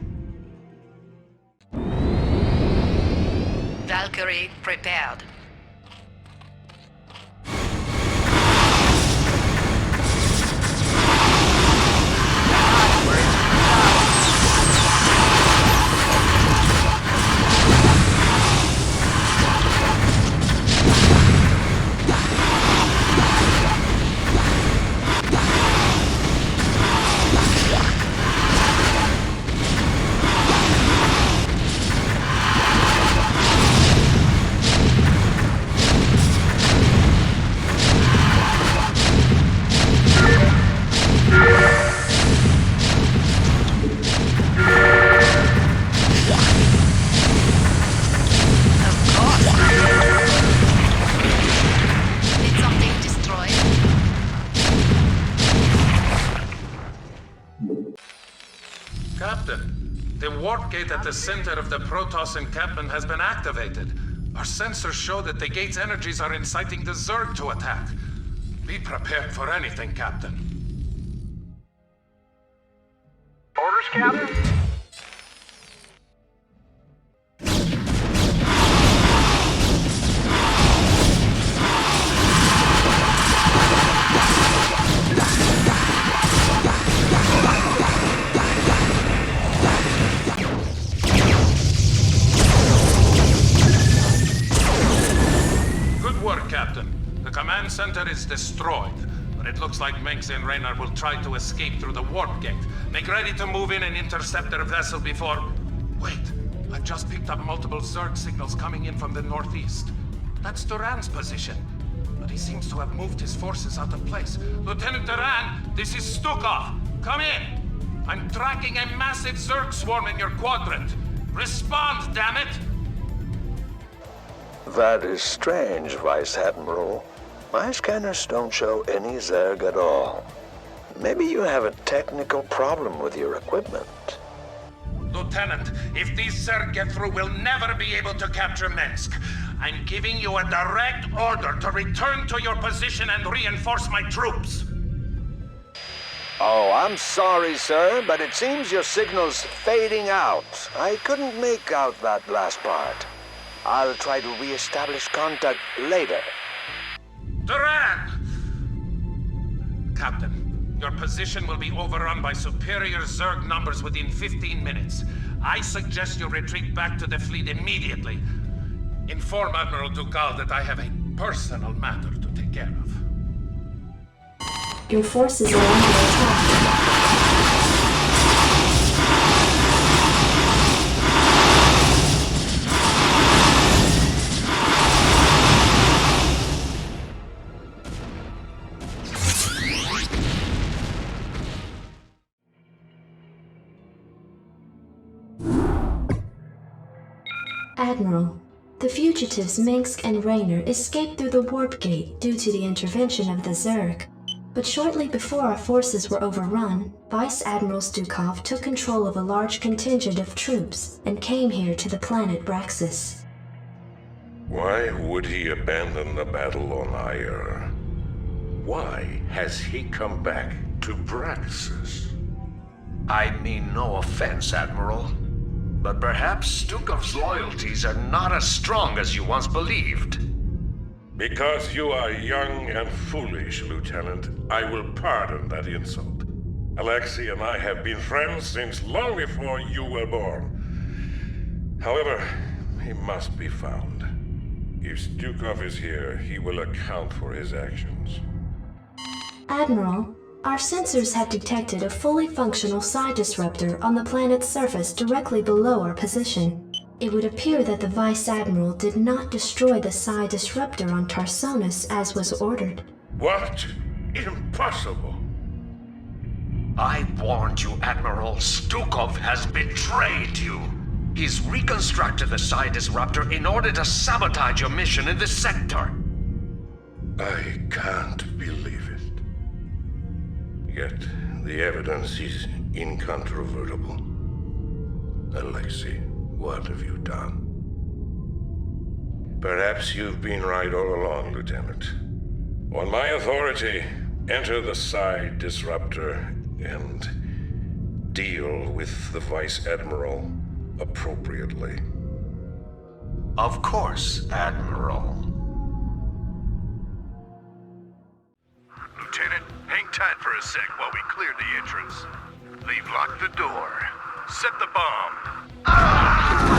Valkyrie prepared. Captain, the warp gate at the center of the Protoss encampment has been activated. Our sensors show that the gate's energies are inciting the Zerg to attack. Be prepared for anything, Captain. Orders, Captain? Captain. The command center is destroyed, but it looks like Minsk and Raynor will try to escape through the warp gate. Make ready to move in and intercept their vessel before... Wait, I've just picked up multiple Zerg signals coming in from the northeast. That's Duran's position, but he seems to have moved his forces out of place. Lieutenant Duran, this is Stukov. Come in. I'm tracking a massive Zerg swarm in your quadrant. Respond, damn it! That is strange, Vice Admiral. My scanners don't show any Zerg at all. Maybe you have a technical problem with your equipment. Lieutenant, if these Zerg get through, we'll never be able to capture Minsk. I'm giving you a direct order to return to your position and reinforce my troops. Oh, I'm sorry, sir, but it seems your signal's fading out. I couldn't make out that last part. I'll try to re-establish contact later. Duran! Captain, your position will be overrun by superior Zerg numbers within 15 minutes. I suggest you retreat back to the fleet immediately. Inform Admiral Ducal that I have a personal matter to take care of. Your forces are under attack. Admiral, the fugitives Minsk and Raynor escaped through the warp gate due to the intervention of the Zerg. But shortly before our forces were overrun, Vice Admiral Stukov took control of a large contingent of troops and came here to the planet Braxis. Why would he abandon the battle on Aiur? Why has he come back to Braxis? I mean no offense, Admiral, but perhaps Stukov's loyalties are not as strong as you once believed. Because you are young and foolish, Lieutenant, I will pardon that insult. Alexei and I have been friends since long before you were born. However, he must be found. If Stukov is here, he will account for his actions. Admiral, our sensors have detected a fully functional psi disruptor on the planet's surface directly below our position. It would appear that the Vice Admiral did not destroy the psi disruptor on Tarsonis as was ordered. What? Impossible! I warned you, Admiral. Stukov has betrayed you. He's reconstructed the psi disruptor in order to sabotage your mission in this sector. I can't believe it. Yet, the evidence is incontrovertible. Alexei, what have you done? Perhaps you've been right all along, Lieutenant. On my authority, enter the psi disruptor and deal with the Vice Admiral appropriately. Of course, Admiral. Lieutenant, hang tight for a sec while we clear the entrance. They've locked the door. Set the bomb.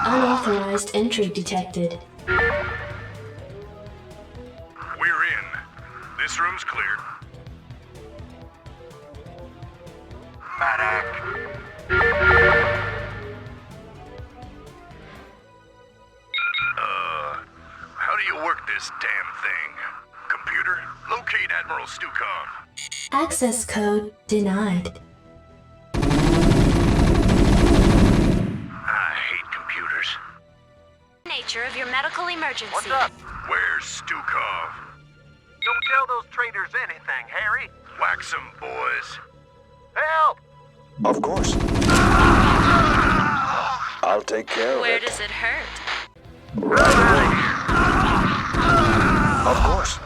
Unauthorized entry detected. We're in. This room's cleared. Medic! How do you work this damn thing? Computer, locate Admiral Stukov. Access code denied. I hate computers. Nature of your medical emergency. What's up? Where's Stukov? Don't tell those traitors anything, Harry. Wax 'em, boys. Help! Of course. I'll take care of Where it. does it hurt? Right away. Of course.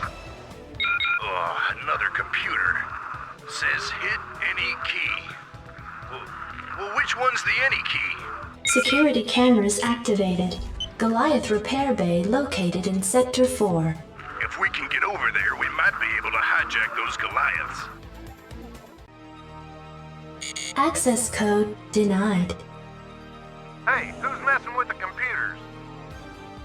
Oh, another computer. Says hit any key. Well, which one's the any key? Security cameras activated. Goliath repair bay located in Sector 4. If we can get over there, we might be able to hijack those Goliaths. Access code denied. Hey, who's messing with the computers?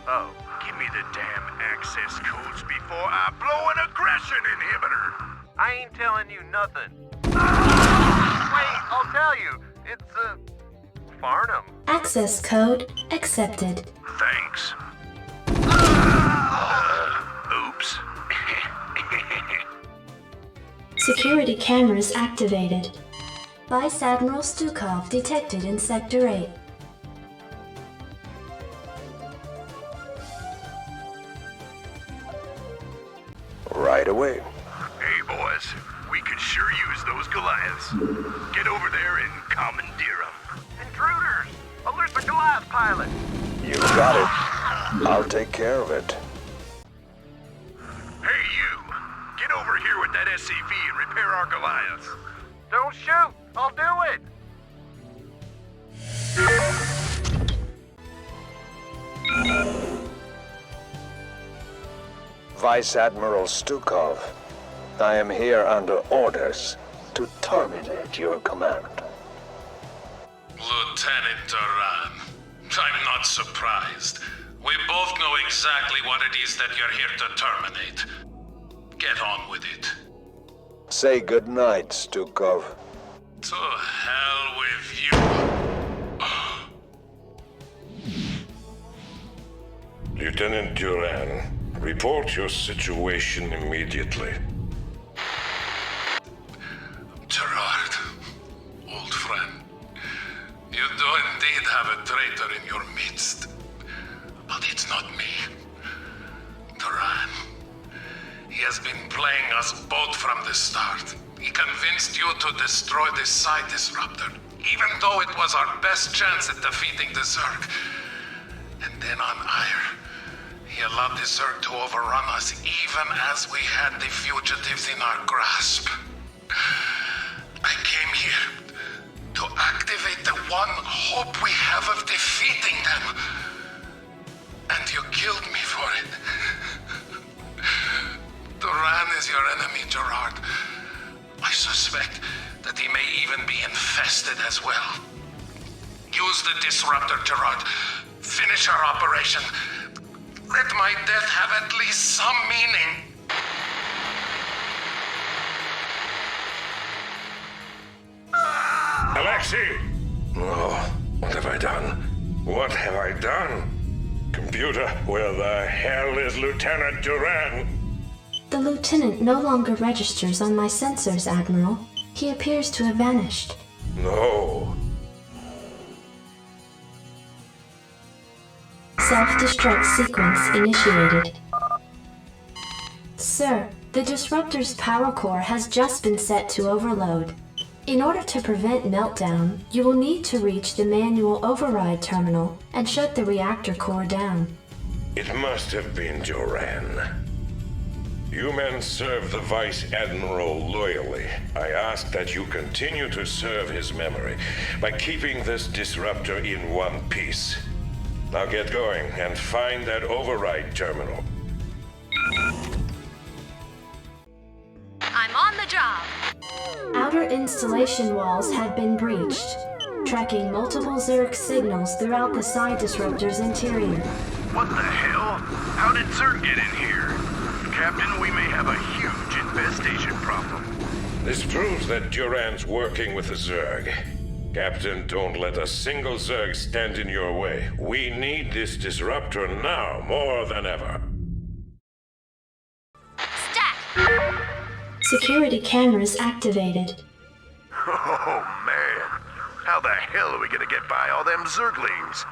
Oh, Give me the damn access codes before I blow an aggression inhibitor. I ain't telling you nothing. Wait, I'll tell you. It's, Farnham. Access code accepted. Thanks. Oops. Security cameras activated. Vice Admiral Stukov detected in Sector 8. Right away. Hey, boys. We could sure use those Goliaths. Get over there and commandeer them. Intruders! Alert the Goliath pilot! You got it. I'll take care of it. Hey, you! Get over here with that SCV and repair our Goliaths. Don't shoot! I'll do it! Vice Admiral Stukov, I am here under orders to terminate your command. Lieutenant Duran, I'm not surprised. We both know exactly what it is that you're here to terminate. Get on with it. Say goodnight, Stukov. To hell with you. Lieutenant Duran, report your situation immediately. Gerard, in your midst. But it's not me. Duran. He has been playing us both from the start. He convinced you to destroy this side disruptor, even though it was our best chance at defeating the Zerg. And then on Ire, he allowed the Zerg to overrun us even as we had the fugitives in our grasp. I came here to activate the one hope we have of defeating them. And you killed me for it. Duran is your enemy, Gerard. I suspect that he may even be infested as well. Use the disruptor, Gerard. Finish our operation. Let my death have at least some meaning. Alexei! Oh, what have I done? What have I done? Computer, where the hell is Lieutenant Duran? The lieutenant no longer registers on my sensors, Admiral. He appears to have vanished. No. Self-destruct sequence initiated. Sir, the disruptor's power core has just been set to overload. In order to prevent meltdown, you will need to reach the manual override terminal and shut the reactor core down. It must have been Duran. You men serve the Vice Admiral loyally. I ask that you continue to serve his memory by keeping this disruptor in one piece. Now get going and find that override terminal. I'm on the job. Outer installation walls have been breached, tracking multiple Zerg signals throughout the side disruptor's interior. What the hell? How did Zerg get in here? Captain, we may have a huge infestation problem. This proves that Duran's working with the Zerg. Captain, don't let a single Zerg stand in your way. We need this disruptor now, more than ever. Security cameras activated. Oh, man. How the hell are we gonna get by all them Zerglings?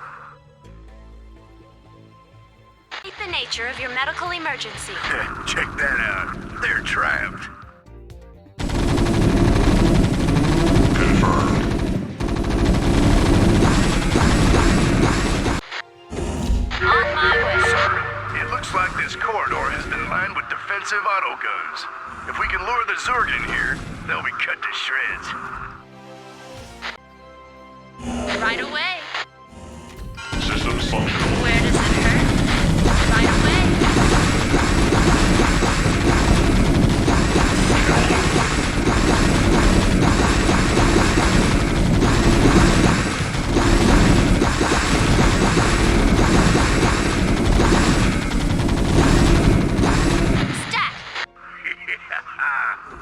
State the nature of your medical emergency. Check that out. They're trapped. Confirmed. On my way. Sir, it looks like this corridor has been lined with defensive autoguns. If we can lure the Zerg in here, they'll be cut to shreds. Right away. Systems functional. Where does it hurt? Right away.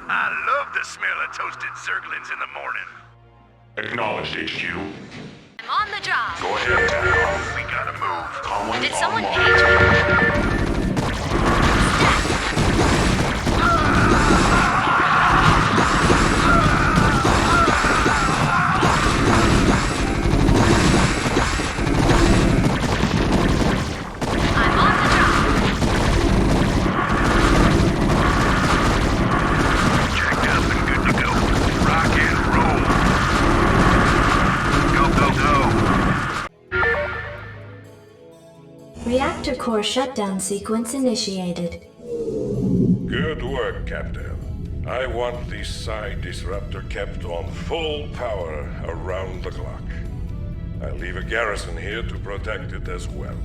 I love the smell of toasted Zerglings in the morning. Acknowledged, HQ. I'm on the job. Go ahead, TACOM. We gotta move. Comlink Did someone online. page me? I'm on the job. Checked up and good to go. Rock and roll. Go, go, go. Reactor core shutdown sequence initiated. Good work, Captain. I want the side disruptor kept on full power around the clock. I leave a garrison here to protect it as well.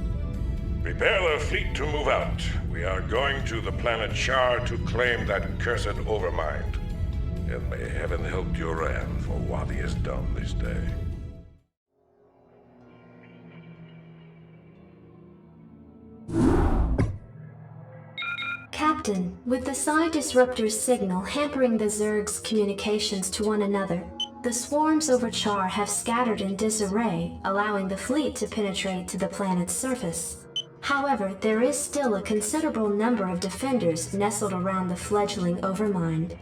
Prepare the fleet to move out. We are going to the planet Char to claim that cursed overmind. And may heaven help Duran for what he has done this day. Captain, with the side disruptor's signal hampering the Zerg's communications to one another, the swarms over Char have scattered in disarray, allowing the fleet to penetrate to the planet's surface. However, there is still a considerable number of defenders nestled around the fledgling Overmind.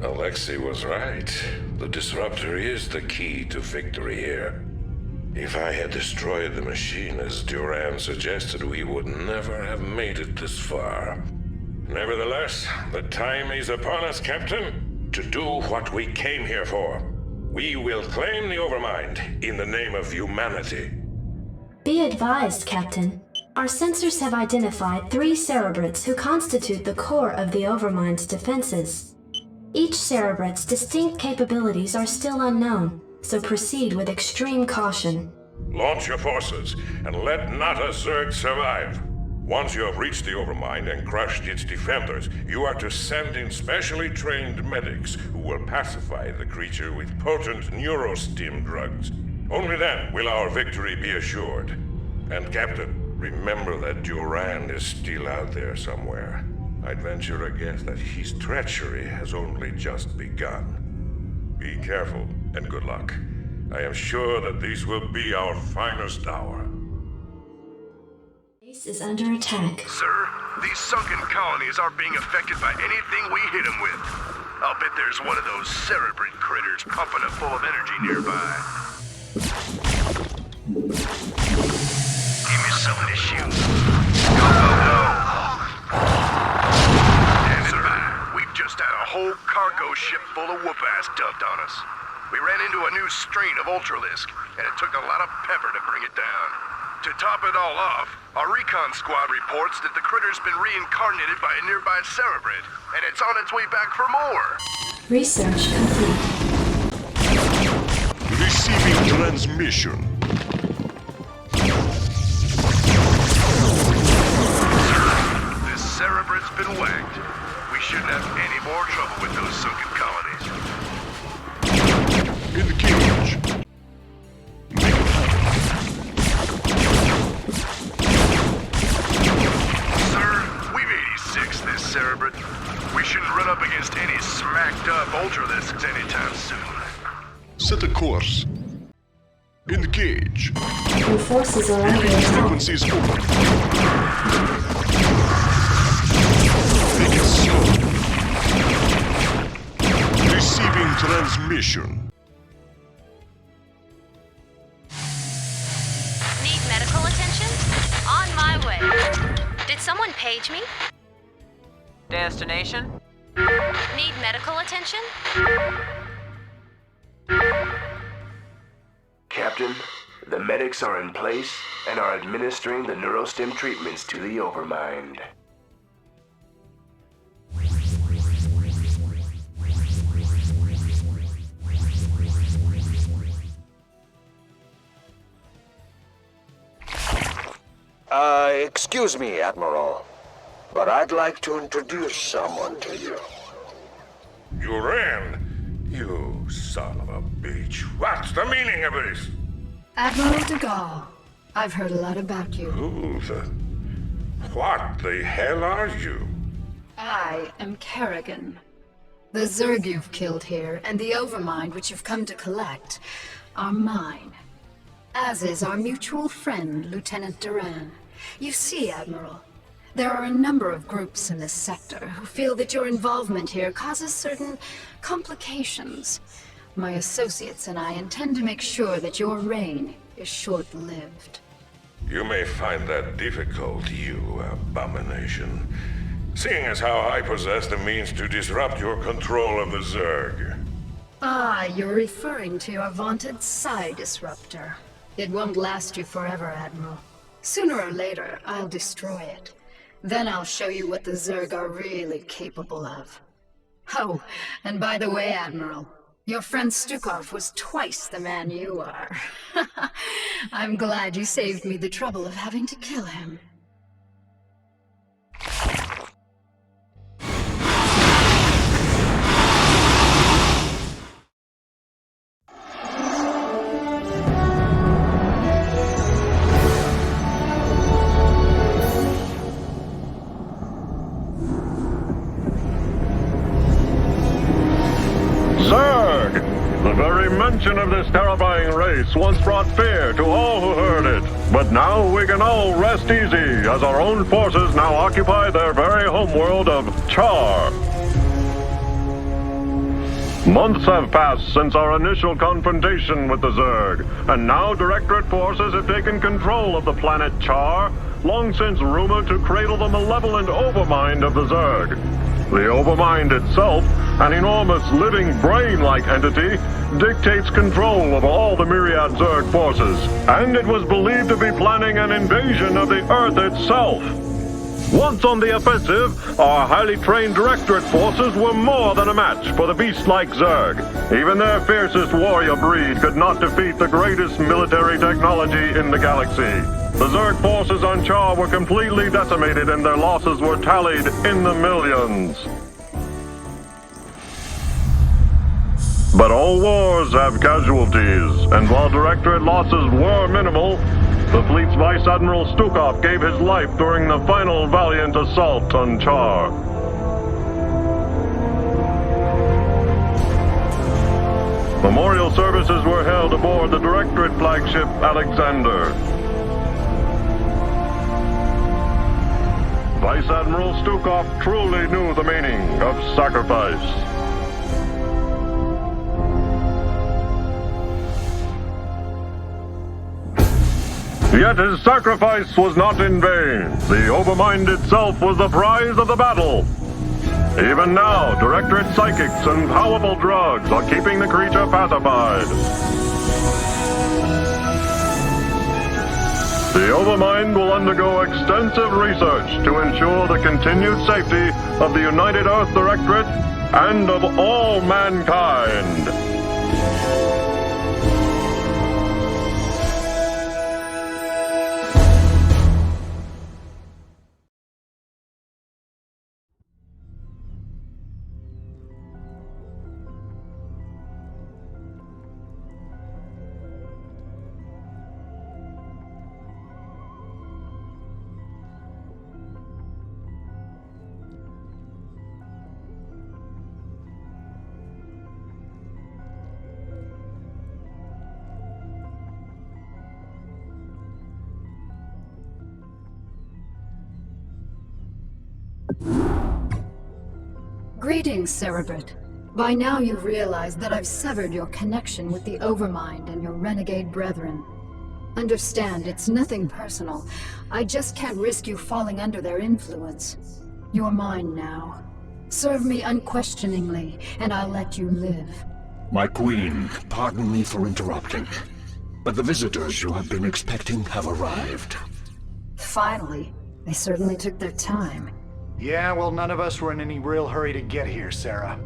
Alexei was right. The disruptor is the key to victory here. If I had destroyed the machine as Duran suggested, we would never have made it this far. Nevertheless, the time is upon us, Captain, to do what we came here for. We will claim the Overmind in the name of humanity. Be advised, Captain. Our sensors have identified 3 Cerebrates who constitute the core of the Overmind's defenses. Each Cerebrate's distinct capabilities are still unknown, so proceed with extreme caution. Launch your forces, and let not a Zerg survive. Once you have reached the Overmind and crushed its defenders, you are to send in specially trained medics who will pacify the creature with potent neurostim drugs. Only then will our victory be assured. And Captain, remember that Duran is still out there somewhere. I'd venture a guess that his treachery has only just begun. Be careful, and good luck. I am sure that this will be our finest hour. Base is under attack. Sir, these sunken colonies aren't being affected by anything we hit them with. I'll bet there's one of those cerebrate critters pumping it full of energy nearby. Give me something to shoot. Go, go, go! Damn it, we've just had a whole cargo ship full of whoop-ass dumped on us. We ran into a new strain of Ultralisk, and it took a lot of pepper to bring it down. To top it all off, our recon squad reports that the critter's been reincarnated by a nearby Cerebrate, and it's on its way back for more. Research complete. Receiving transmission. This Cerebrate's been whacked. We shouldn't have any more trouble with those sunken colonies. In the cage. Cerebrate. We shouldn't run up against any smacked up Ultralisks anytime soon. Set a course. In the cage. Your forces are under attack. Frequencies open. Make it slow. Receiving transmission. Need medical attention? On my way. Did someone page me? Destination? Need medical attention? Captain, the medics are in place and are administering the neurostim treatments to the Overmind. Excuse me, Admiral, but I'd like to introduce someone to you. Duran, you son of a bitch. What's the meaning of this? Admiral de Gaulle, I've heard a lot about you. What the hell are you? I am Kerrigan. The Zerg you've killed here, and the Overmind which you've come to collect, are mine. As is our mutual friend, Lieutenant Duran. You see, Admiral, there are a number of groups in this sector who feel that your involvement here causes certain complications. My associates and I intend to make sure that your reign is short-lived. You may find that difficult, you abomination. Seeing as how I possess the means to disrupt your control of the Zerg. Ah, you're referring to your vaunted Psi Disruptor. It won't last you forever, Admiral. Sooner or later, I'll destroy it. Then I'll show you what the Zerg are really capable of. Oh, and by the way, Admiral, your friend Stukov was twice the man you are. I'm glad you saved me the trouble of having to kill him. The very mention of this terrifying race once brought fear to all who heard it. But now we can all rest easy, as our own forces now occupy their very homeworld of Char. Months have passed since our initial confrontation with the Zerg, and now Directorate forces have taken control of the planet Char, long since rumored to cradle the malevolent overmind of the Zerg. The overmind itself, an enormous living brain-like entity, dictates control of all the myriad Zerg forces, and it was believed to be planning an invasion of the Earth itself. Once on the offensive, our highly trained Directorate forces were more than a match for the beast-like Zerg. Even their fiercest warrior breed could not defeat the greatest military technology in the galaxy. The Zerg forces on Char were completely decimated and their losses were tallied in the millions. But all wars have casualties, and while Directorate losses were minimal, the fleet's Vice Admiral Stukov gave his life during the final valiant assault on Char. Memorial services were held aboard the Directorate flagship Alexander. Vice Admiral Stukov truly knew the meaning of sacrifice. Yet his sacrifice was not in vain. The Overmind itself was the prize of the battle. Even now, Directorate psychics and powerful drugs are keeping the creature pacified. The Overmind will undergo extensive research to ensure the continued safety of the United Earth Directorate and of all mankind. Greetings, Cerebrit. By now you've realized that I've severed your connection with the Overmind and your renegade brethren. Understand, it's nothing personal. I just can't risk you falling under their influence. You're mine now. Serve me unquestioningly, and I'll let you live. My queen, pardon me for interrupting, but the visitors you have been expecting have arrived. Finally. They certainly took their time. Yeah, well, none of us were in any real hurry to get here, Sarah.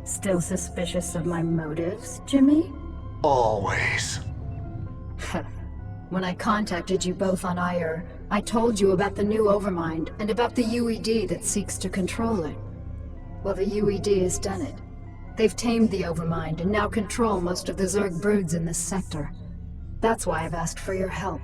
Still suspicious of my motives, Jimmy? Always. When I contacted you both on Aiur, I told you about the new Overmind and about the UED that seeks to control it. Well, the UED has done it. They've tamed the Overmind and now control most of the Zerg broods in this sector. That's why I've asked for your help.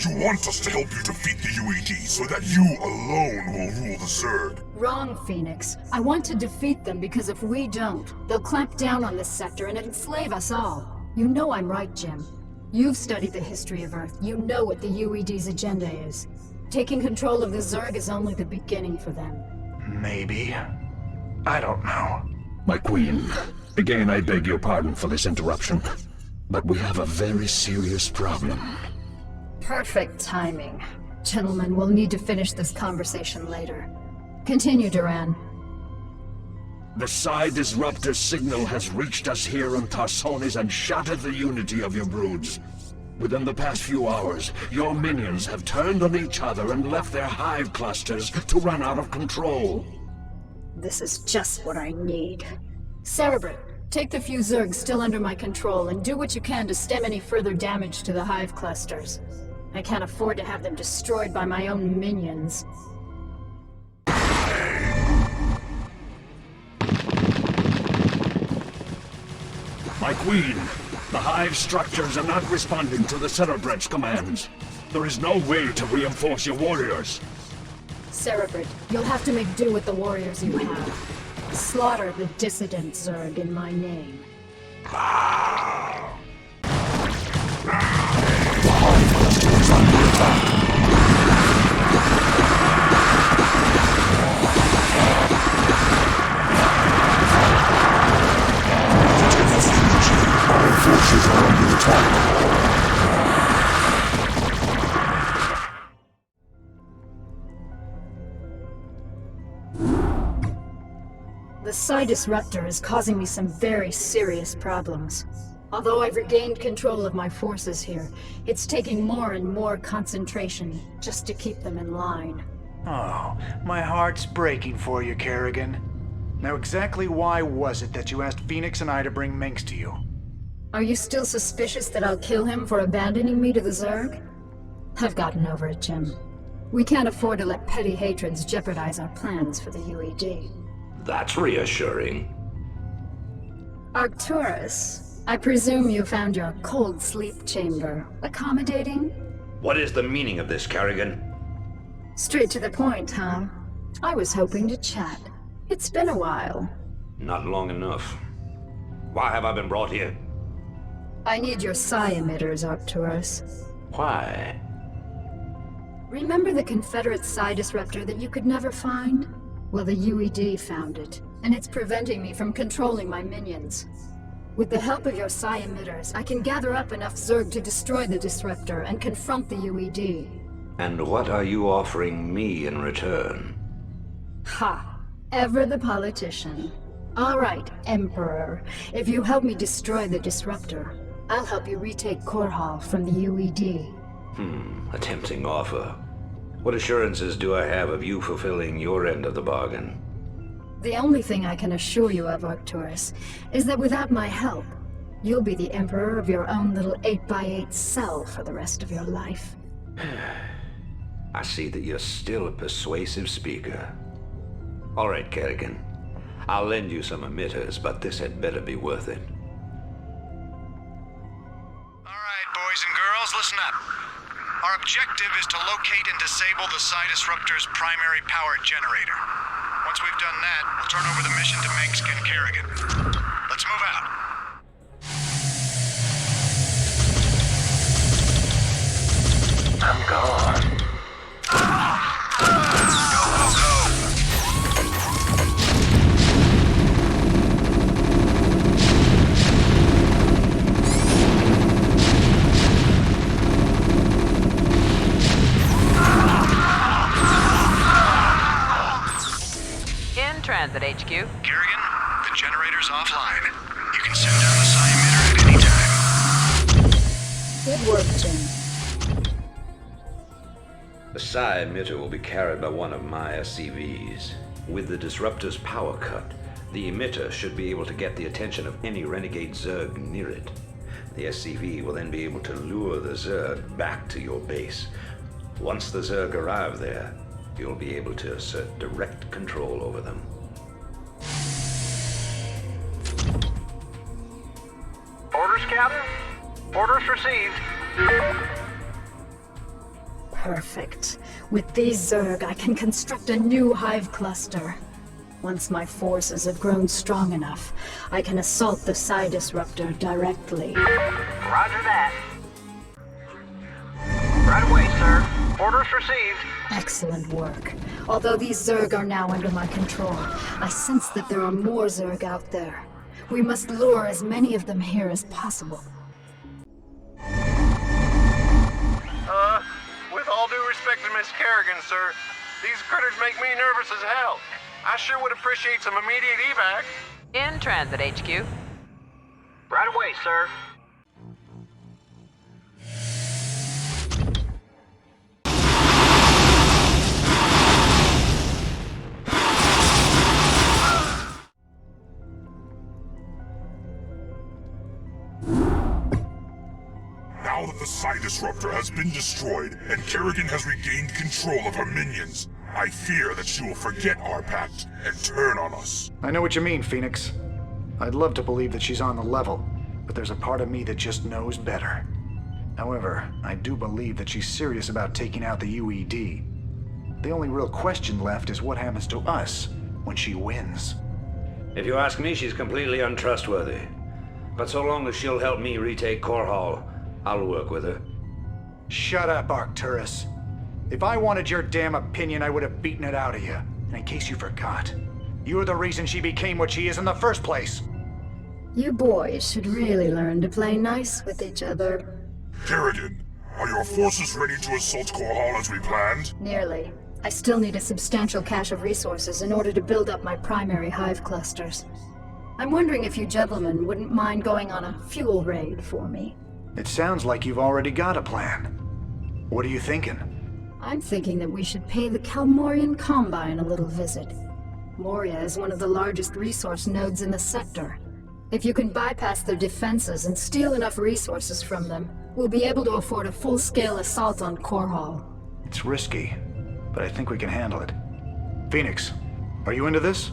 You want us to help you defeat the UED so that you alone will rule the Zerg? Wrong, Phoenix. I want to defeat them because if we don't, they'll clamp down on this sector and enslave us all. You know I'm right, Jim. You've studied the history of Earth. You know what the UED's agenda is. Taking control of the Zerg is only the beginning for them. Maybe. I don't know. My queen, again I beg your pardon for this interruption, but we have a very serious problem. Perfect timing. Gentlemen, we'll need to finish this conversation later. Continue, Duran. The Psi Disruptor signal has reached us here on Tarsonis and shattered the unity of your broods. Within the past few hours, your minions have turned on each other and left their hive clusters to run out of control. This is just what I need. Cerebrit, take the few Zergs still under my control and do what you can to stem any further damage to the hive clusters. I can't afford to have them destroyed by my own minions. My queen, the hive structures are not responding to the Cerebrit's commands. There is no way to reinforce your warriors. Cerebrit, you'll have to make do with the warriors you have. Slaughter the dissident Zerg in my name. She's already attacked. The Psi Disruptor is causing me some very serious problems. Although I've regained control of my forces here, it's taking more and more concentration just to keep them in line. Oh, my heart's breaking for you, Kerrigan. Now exactly why was it that you asked Phoenix and I to bring Minx to you? Are you still suspicious that I'll kill him for abandoning me to the Zerg? I've gotten over it, Jim. We can't afford to let petty hatreds jeopardize our plans for the UED. That's reassuring. Arcturus, I presume you found your cold sleep chamber accommodating? What is the meaning of this, Kerrigan? Straight to the point, huh? I was hoping to chat. It's been a while. Not long enough. Why have I been brought here? I need your psi emitters, Arcturus. Why? Remember the Confederate psi disruptor that you could never find? Well, the UED found it, and it's preventing me from controlling my minions. With the help of your psi emitters, I can gather up enough Zerg to destroy the disruptor and confront the UED. And what are you offering me in return? Ha! Ever the politician. All right, Emperor. If you help me destroy the disruptor, I'll help you retake Core Hall from the UED. A tempting offer. What assurances do I have of you fulfilling your end of the bargain? The only thing I can assure you of, Arcturus, is that without my help, you'll be the Emperor of your own little 8x8 cell for the rest of your life. I see that you're still a persuasive speaker. All right, Kerrigan. I'll lend you some emitters, but this had better be worth it. All right, boys and girls, listen up. Our objective is to locate and disable the Psi Disruptor's primary power generator. Once we've done that, we'll turn over the mission to Minx and Kerrigan. Let's move out. I'm gone. Go, go, go! In transit, HQ. Kerrigan, the generator's offline. You can send down the psi emitter at any time. Good work, Jim. The psi emitter will be carried by one of my SCVs. With the disruptor's power cut, the emitter should be able to get the attention of any renegade Zerg near it. The SCV will then be able to lure the Zerg back to your base. Once the Zerg arrive there, you'll be able to assert direct control over them. Orders, Captain? Orders received. Perfect. With these Zerg, I can construct a new hive cluster. Once my forces have grown strong enough, I can assault the Psi Disruptor directly. Roger that. Right away, sir. Orders received. Excellent work. Although these Zerg are now under my control, I sense that there are more Zerg out there. We must lure as many of them here as possible. With all due respect to Miss Kerrigan, sir, these critters make me nervous as hell. I sure would appreciate some immediate evac. In transit, HQ. Right away, sir. Now that the Psi Disruptor has been destroyed and Kerrigan has regained control of her minions, I fear that she will forget our pact and turn on us. I know what you mean, Phoenix. I'd love to believe that she's on the level, but there's a part of me that just knows better. However, I do believe that she's serious about taking out the UED. The only real question left is what happens to us when she wins. If you ask me, she's completely untrustworthy. But so long as she'll help me retake Core Hall, I'll work with her. Shut up, Arcturus. If I wanted your damn opinion, I would have beaten it out of you. And in case you forgot, you're the reason she became what she is in the first place. You boys should really learn to play nice with each other. Kerrigan, are your forces ready to assault Core Hall as we planned? Nearly. I still need a substantial cache of resources in order to build up my primary hive clusters. I'm wondering if you gentlemen wouldn't mind going on a fuel raid for me. It sounds like you've already got a plan. What are you thinking? I'm thinking that we should pay the Kalmorian Combine a little visit. Moria is one of the largest resource nodes in the sector. If you can bypass their defenses and steal enough resources from them, we'll be able to afford a full-scale assault on Core Hall. It's risky, but I think we can handle it. Phoenix, are you into this?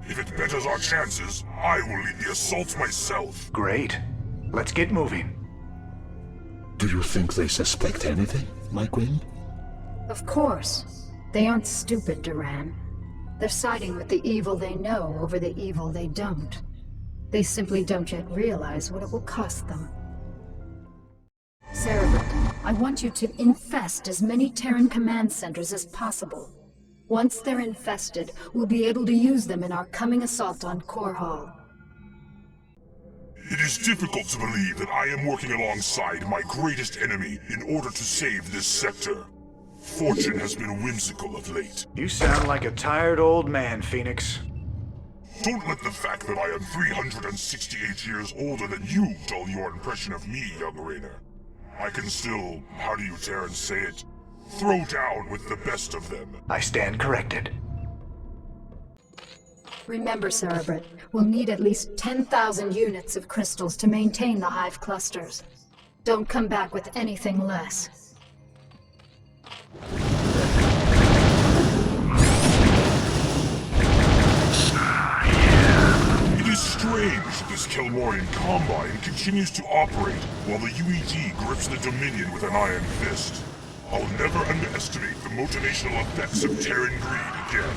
If it betters our chances, I will lead the assault myself. Great. Let's get moving. Do you think they suspect anything, my queen? Of course. They aren't stupid, Duran. They're siding with the evil they know over the evil they don't. They simply don't yet realize what it will cost them. Cerebral, I want you to infest as many Terran command centers as possible. Once they're infested, we'll be able to use them in our coming assault on Core Hall. It is difficult to believe that I am working alongside my greatest enemy in order to save this sector. Fortune has been whimsical of late. You sound like a tired old man, Phoenix. Don't let the fact that I am 368 years older than you dull your impression of me, young Raynor. I can still, how do you Terrans say it, throw down with the best of them. I stand corrected. Remember, Cerebrit, we'll need at least 10,000 units of crystals to maintain the hive clusters. Don't come back with anything less. It is strange that this Kelmorian Combine continues to operate while the UED grips the Dominion with an iron fist. I'll never underestimate the motivational effects of Terran greed again.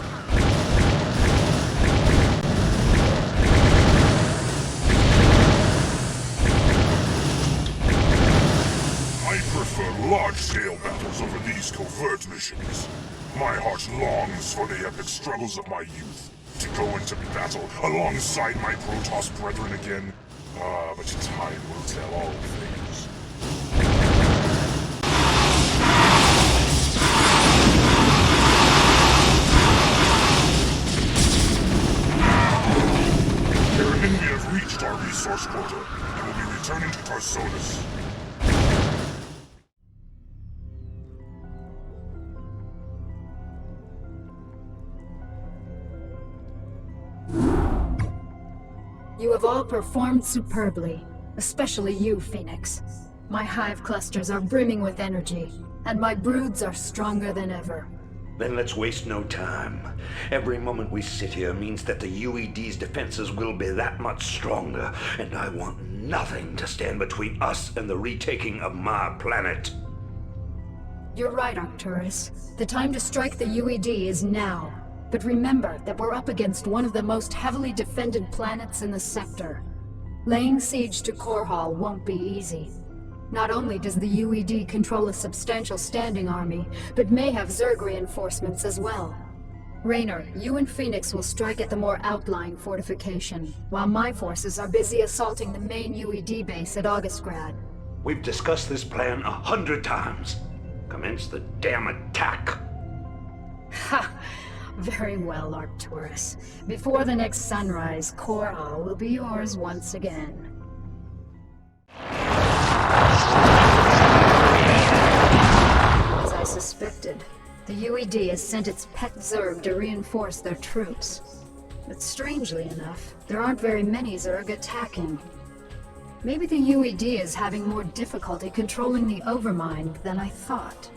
I prefer large-scale battles over these covert missions. My heart longs for the epic struggles of my youth, to go into battle alongside my Protoss brethren again. But time will tell all things. Kerrigan, we have reached our resource quota, and will be returning to Tarsonis. You have all performed superbly, especially you, Phoenix. My hive clusters are brimming with energy, and my broods are stronger than ever. Then let's waste no time. Every moment we sit here means that the UED's defenses will be that much stronger, and I want nothing to stand between us and the retaking of my planet. You're right, Arcturus. The time to strike the UED is now. But remember that we're up against one of the most heavily defended planets in the sector. Laying siege to Core Hall won't be easy. Not only does the UED control a substantial standing army, but may have Zerg reinforcements as well. Raynor, you and Phoenix will strike at the more outlying fortification, while my forces are busy assaulting the main UED base at Augustgrad. We've discussed this plan 100 times. Commence the damn attack. Ha! Very well, Arcturus. Before the next sunrise, Core Hall will be yours once again. As I suspected, the UED has sent its pet Zerg to reinforce their troops. But strangely enough, there aren't very many Zerg attacking. Maybe the UED is having more difficulty controlling the Overmind than I thought.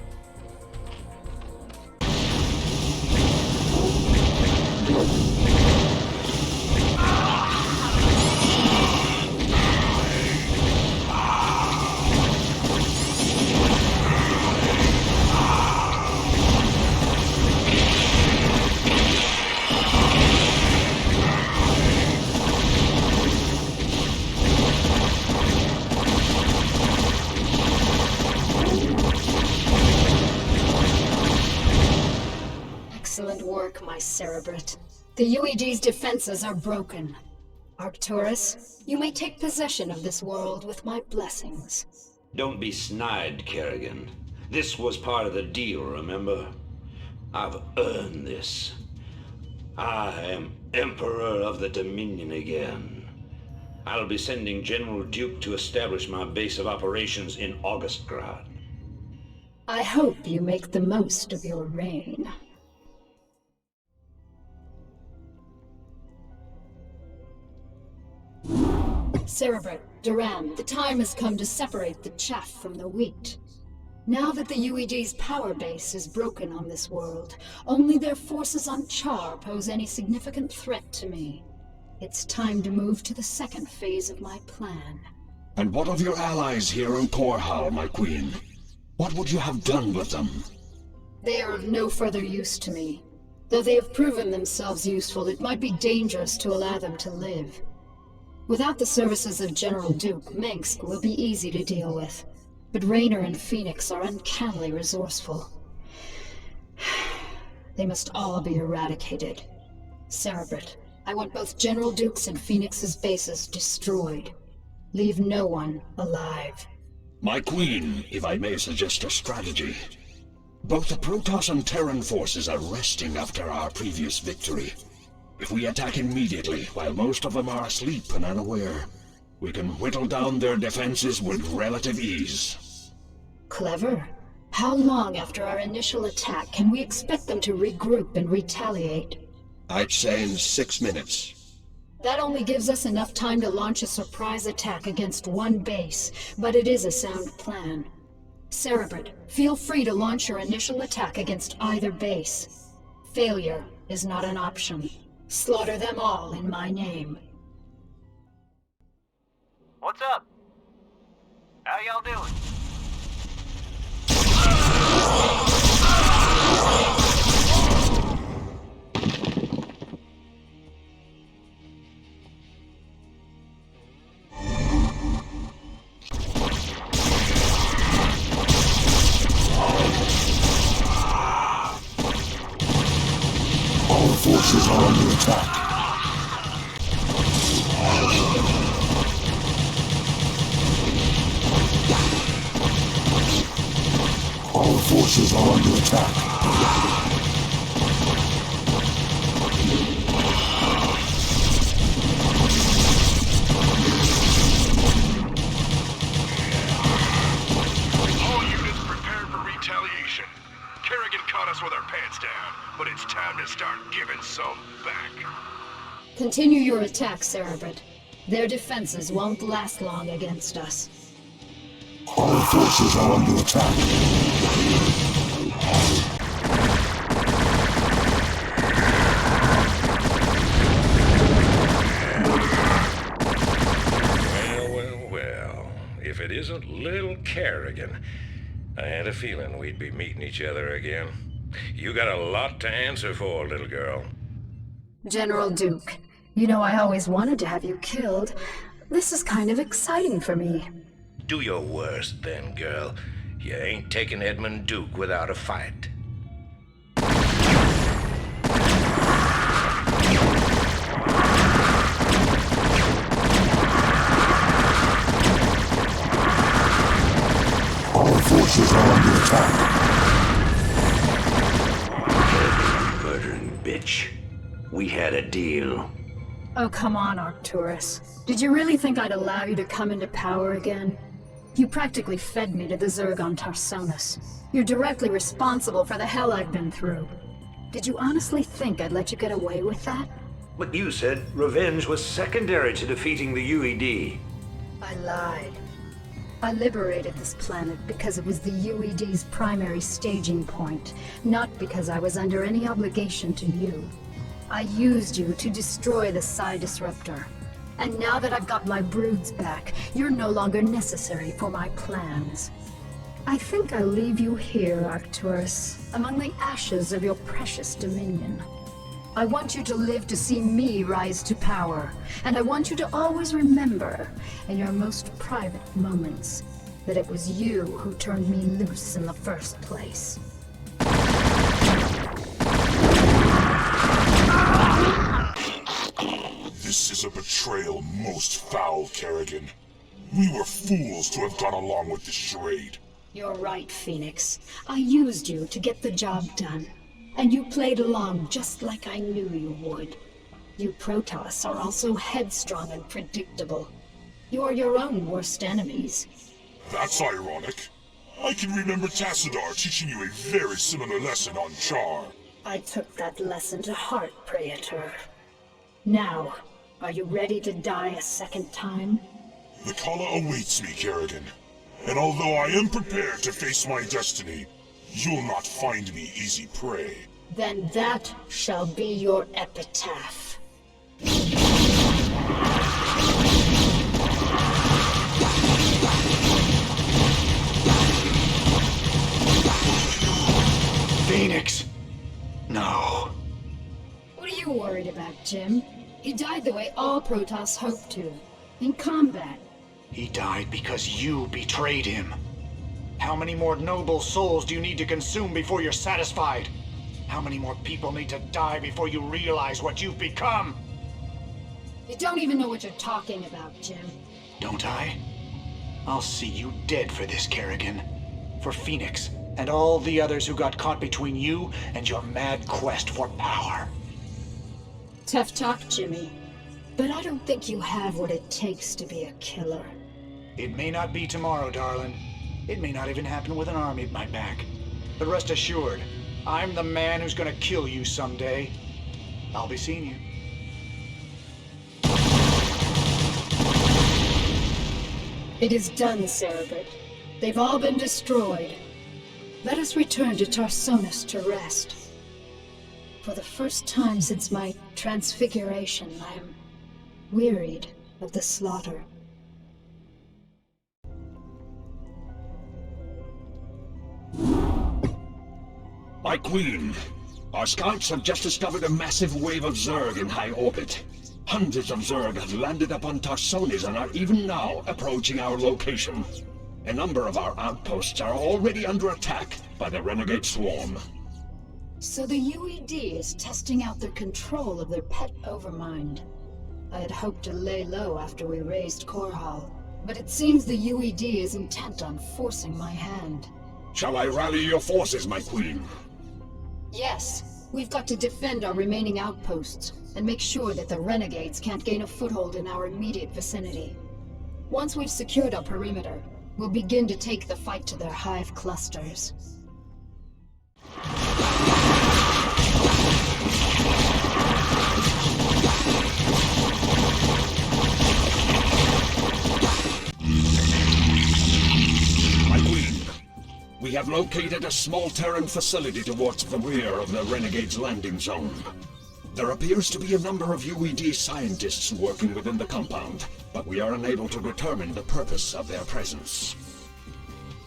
Excellent work, my Cerebrit. The UED's defenses are broken. Arcturus, you may take possession of this world with my blessings. Don't be snide, Kerrigan. This was part of the deal, remember? I've earned this. I am Emperor of the Dominion again. I'll be sending General Duke to establish my base of operations in Augustgrad. I hope you make the most of your reign. Cerebrit, Duran, the time has come to separate the chaff from the wheat. Now that the UED's power base is broken on this world, only their forces on Char pose any significant threat to me. It's time to move to the second phase of my plan. And what of your allies here in Korhal, my queen? What would you have done with them? They are of no further use to me. Though they have proven themselves useful, it might be dangerous to allow them to live. Without the services of General Duke, Minsk will be easy to deal with. But Raynor and Phoenix are uncannily resourceful. They must all be eradicated. Cerebrit, I want both General Duke's and Phoenix's bases destroyed. Leave no one alive. My queen, if I may suggest a strategy. Both the Protoss and Terran forces are resting after our previous victory. If we attack immediately, while most of them are asleep and unaware, we can whittle down their defenses with relative ease. Clever. How long after our initial attack can we expect them to regroup and retaliate? I'd say in 6 minutes. That only gives us enough time to launch a surprise attack against one base, but it is a sound plan. Cerebrit, feel free to launch your initial attack against either base. Failure is not an option. Slaughter them all in my name. What's up? How y'all doing? All forces are under attack. All forces are under attack. All units prepare for retaliation. Kerrigan caught us with our pants down, but it's time to start giving some back. Continue your attack, Cerebrit. Their defenses won't last long against us. All forces are under attack. Well. If it isn't little Kerrigan, I had a feeling we'd be meeting each other again. You got a lot to answer for, little girl. General Duke, you know I always wanted to have you killed. This is kind of exciting for me. Do your worst then, girl. You ain't taking Edmund Duke without a fight. All forces are under attack. Murdering bitch. We had a deal. Oh, come on, Arcturus. Did you really think I'd allow you to come into power again? You practically fed me to the Zerg on Tarsonis. You're directly responsible for the hell I've been through. Did you honestly think I'd let you get away with that? But you said revenge was secondary to defeating the UED. I lied. I liberated this planet because it was the UED's primary staging point, not because I was under any obligation to you. I used you to destroy the Psi Disruptor. And now that I've got my broods back, you're no longer necessary for my plans. I think I'll leave you here, Arcturus, among the ashes of your precious dominion. I want you to live to see me rise to power, and I want you to always remember, in your most private moments, that it was you who turned me loose in the first place. This This is a betrayal most foul, Kerrigan. We were fools to have gone along with this charade. You're right, Phoenix. I used you to get the job done. And you played along just like I knew you would. You Protoss are also headstrong and predictable. You're your own worst enemies. That's ironic. I can remember Tassadar teaching you a very similar lesson on Char. I took that lesson to heart, Praetor. Now, are you ready to die a second time? The Kala awaits me, Kerrigan. And although I am prepared to face my destiny, you'll not find me easy prey. Then that shall be your epitaph. Phoenix! No. What are you worried about, Jim? He died the way all Protoss hoped to. In combat. He died because you betrayed him. How many more noble souls do you need to consume before you're satisfied? How many more people need to die before you realize what you've become? You don't even know what you're talking about, Jim. Don't I? I'll see you dead for this, Kerrigan. For Phoenix, and all the others who got caught between you and your mad quest for power. Tough talk, Jimmy. But I don't think you have what it takes to be a killer. It may not be tomorrow, darling. It may not even happen with an army at my back. But rest assured, I'm the man who's gonna kill you someday. I'll be seeing you. It is done, Cerebrit. They've all been destroyed. Let us return to Tarsonis to rest. For the first time since my transfiguration, I am wearied of the slaughter. My queen, our scouts have just discovered a massive wave of Zerg in high orbit. Hundreds of Zerg have landed upon Tarsonis and are even now approaching our location. A number of our outposts are already under attack by the renegade swarm. So the UED is testing out their control of their pet overmind. I had hoped to lay low after we raised Korhal, but it seems the UED is intent on forcing my hand. Shall I rally your forces, my queen? Yes, we've got to defend our remaining outposts and make sure that the renegades can't gain a foothold in our immediate vicinity. Once we've secured our perimeter, we'll begin to take the fight to their hive clusters. My queen, we have located a small Terran facility towards the rear of the Renegade's landing zone. There appears to be a number of UED scientists working within the compound, but we are unable to determine the purpose of their presence.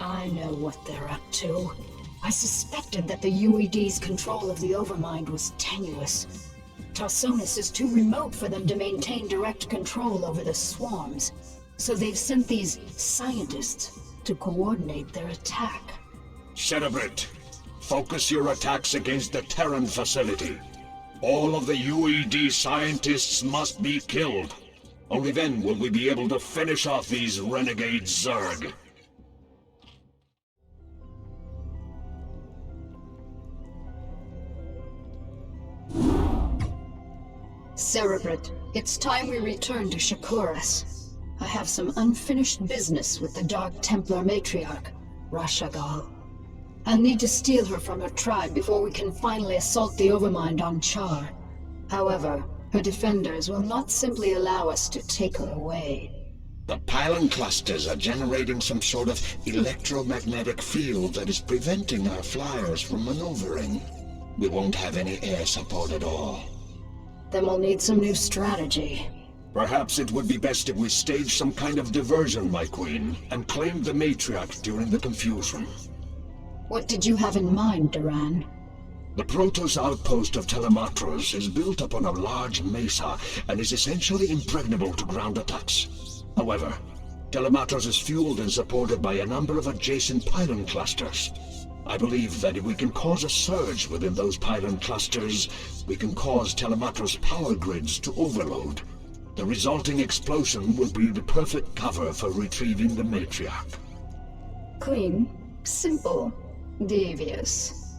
I know what they're up to. I suspected that the UED's control of the Overmind was tenuous. Tarsonis is too remote for them to maintain direct control over the swarms, so they've sent these scientists to coordinate their attack. Cerebrit, focus your attacks against the Terran facility. All of the UED scientists must be killed. Only then will we be able to finish off these renegade Zerg. Cerebrit, it's time we return to Shakuras. I have some unfinished business with the Dark Templar matriarch, Rashagal. I'll need to steal her from her tribe before we can finally assault the Overmind on Char. However, her defenders will not simply allow us to take her away. The pylon clusters are generating some sort of electromagnetic field that is preventing our flyers from maneuvering. We won't have any air support at all. Then we'll need some new strategy. Perhaps it would be best if we staged some kind of diversion, my queen, and claimed the matriarch during the confusion. What did you have in mind, Duran? The Protoss outpost of Telematros is built upon a large mesa and is essentially impregnable to ground attacks. However, Telematros is fueled and supported by a number of adjacent pylon clusters. I believe that if we can cause a surge within those pylon clusters, we can cause Telematros power grids to overload. The resulting explosion will be the perfect cover for retrieving the matriarch. Queen, simple, devious.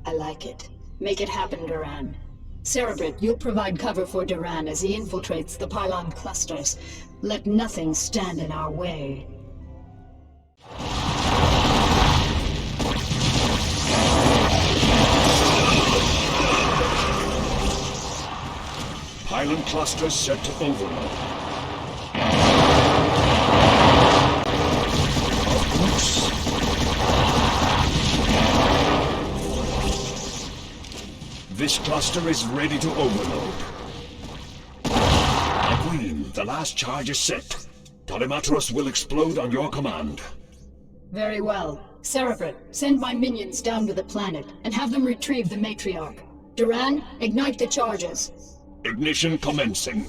I like it. Make it happen, Duran. Cerebrit, you'll provide cover for Duran as he infiltrates the pylon clusters. Let nothing stand in our way. Pylon clusters set to overload. Oops. This cluster is ready to overload. Queen, the last charge is set. Telematros will explode on your command. Very well. Cerebrit, send my minions down to the planet and have them retrieve the matriarch. Duran, ignite the charges. Ignition commencing.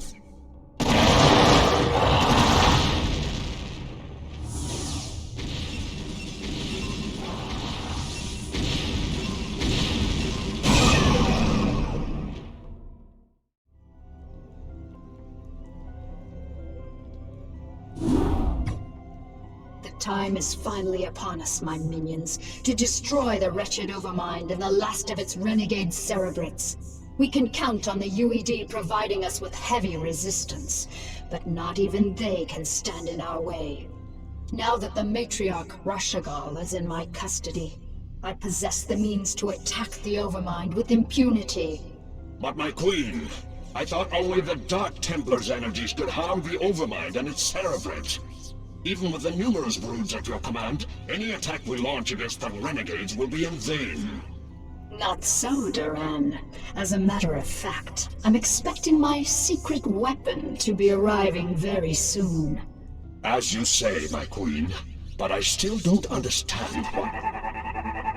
Time is finally upon us, my minions, to destroy the wretched Overmind and the last of its renegade Cerebrits. We can count on the UED providing us with heavy resistance, but not even they can stand in our way. Now that the matriarch Rashagal is in my custody, I possess the means to attack the Overmind with impunity. But my queen, I thought only the Dark Templar's energies could harm the Overmind and its Cerebrits. Even with the numerous broods at your command, any attack we launch against the renegades will be in vain. Not so, Duran. As a matter of fact, I'm expecting my secret weapon to be arriving very soon. As you say, my queen, but I still don't understand what...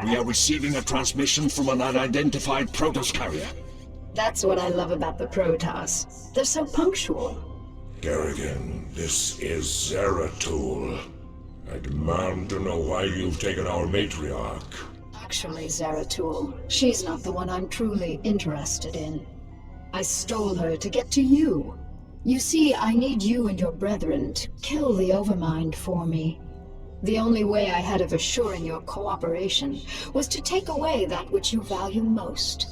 We are receiving a transmission from an unidentified Protoss carrier. That's what I love about the Protoss. They're so punctual. Kerrigan, this is Zeratul. I demand to know why you've taken our matriarch. Actually, Zeratul, she's not the one I'm truly interested in. I stole her to get to you. You see, I need you and your brethren to kill the Overmind for me. The only way I had of assuring your cooperation was to take away that which you value most.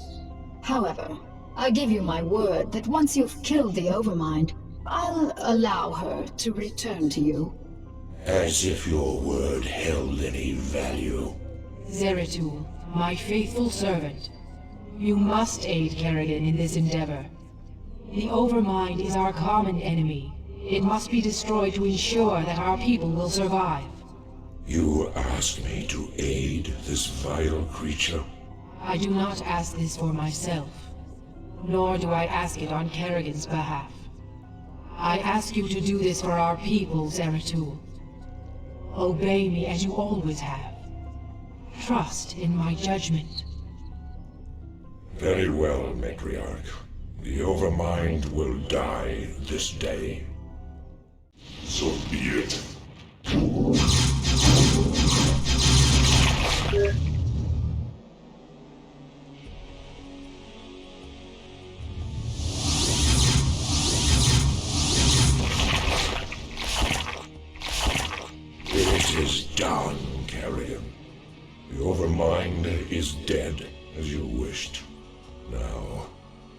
However, I give you my word that once you've killed the Overmind, I'll allow her to return to you. As if your word held any value. Zeratul, my faithful servant. You must aid Kerrigan in this endeavor. The Overmind is our common enemy. It must be destroyed to ensure that our people will survive. You ask me to aid this vile creature? I do not ask this for myself, nor do I ask it on Kerrigan's behalf. I ask you to do this for our people, Zeratul. Obey me as you always have. Trust in my judgment. Very well, Matriarch. The Overmind will die this day. So be it. It is done, Carrion. The Overmind is dead, as you wished. Now,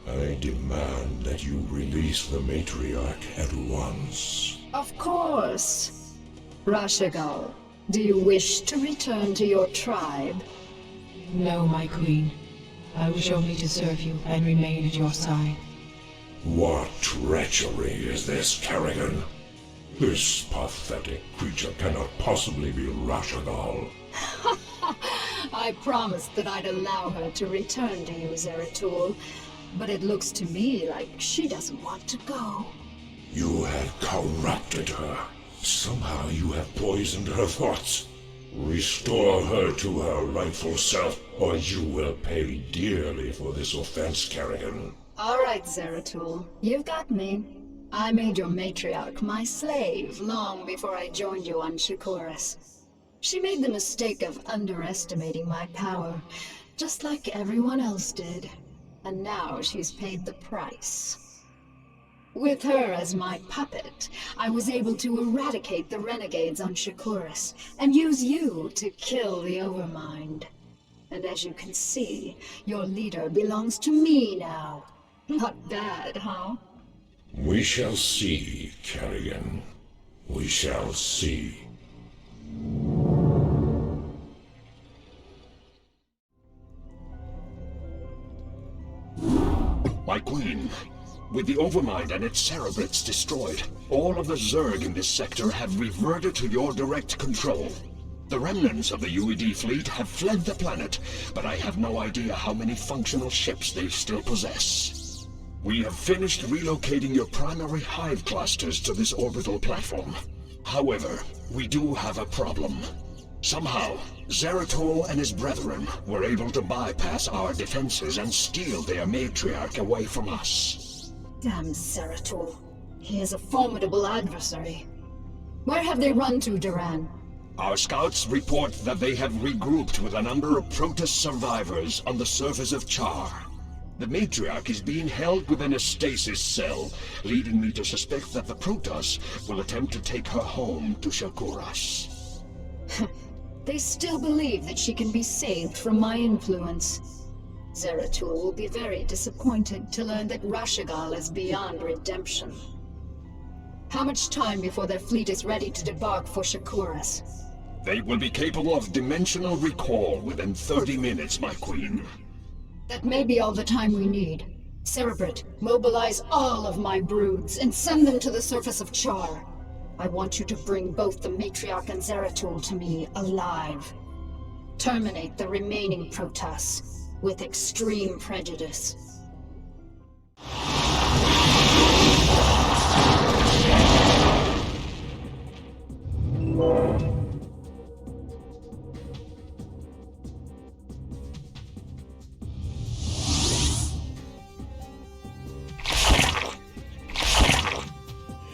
I demand that you release the Matriarch at once. Of course. Rashagal, do you wish to return to your tribe? No, my queen. I wish only to serve you and remain at your side. What treachery is this, Kerrigan? This pathetic creature cannot possibly be Rashagal. I promised that I'd allow her to return to you, Zeratul, but it looks to me like she doesn't want to go. You have corrupted her. Somehow you have poisoned her thoughts. Restore her to her rightful self, or you will pay dearly for this offense, Kerrigan. All right, Zeratul, you've got me. I made your matriarch my slave long before I joined you on Shakuras. She made the mistake of underestimating my power, just like everyone else did. And now she's paid the price. With her as my puppet, I was able to eradicate the renegades on Shakuras and use you to kill the Overmind. And as you can see, your leader belongs to me now. Not bad, huh? We shall see, Kerrigan. We shall see. My queen, with the Overmind and its cerebrates destroyed, all of the Zerg in this sector have reverted to your direct control. The remnants of the UED fleet have fled the planet, but I have no idea how many functional ships they still possess. We have finished relocating your primary hive clusters to this orbital platform. However, we do have a problem. Somehow, Zeratul and his brethren were able to bypass our defenses and steal their matriarch away from us. Damn Zeratul. He is a formidable adversary. Where have they run to, Duran? Our scouts report that they have regrouped with a number of Protoss survivors on the surface of Char. The matriarch is being held within a stasis cell, leading me to suspect that the Protoss will attempt to take her home to Shakuras. They still believe that she can be saved from my influence. Zeratul will be very disappointed to learn that Rashagal is beyond redemption. How much time before their fleet is ready to debark for Shakuras? They will be capable of dimensional recall within 30 minutes, my queen. That may be all the time we need. Cerebrate, mobilize all of my broods and send them to the surface of Char. I want you to bring both the Matriarch and Zeratul to me alive. Terminate the remaining Protoss with extreme prejudice.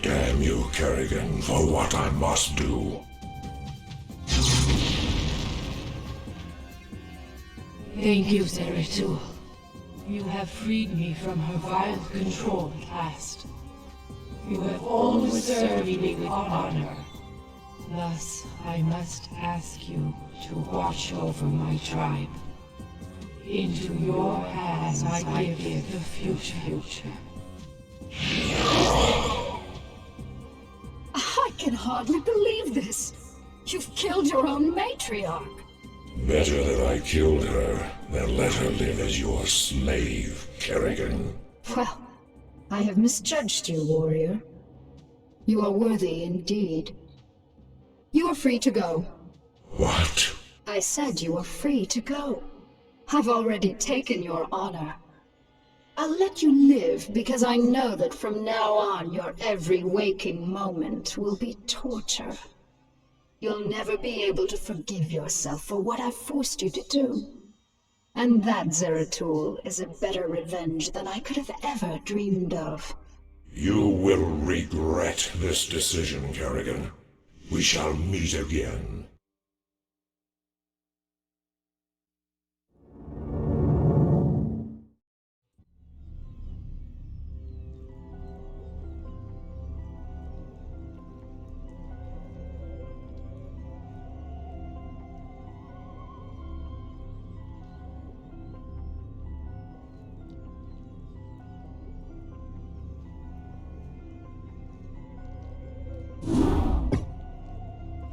Damn you, Kerrigan, for what I must do. Thank you, Zeratul. You have freed me from her vile control at last. You have always served me with honor. Thus, I must ask you to watch over my tribe. Into your hands I give the future. I can hardly believe this. You've killed your own matriarch. Better that I killed her than let her live as your slave, Kerrigan. Well, I have misjudged you, warrior. You are worthy indeed. You are free to go. What? I said you are free to go. I've already taken your honor. I'll let you live because I know that from now on your every waking moment will be torture. You'll never be able to forgive yourself for what I've forced you to do. And that, Zeratul, is a better revenge than I could have ever dreamed of. You will regret this decision, Kerrigan. We shall meet again.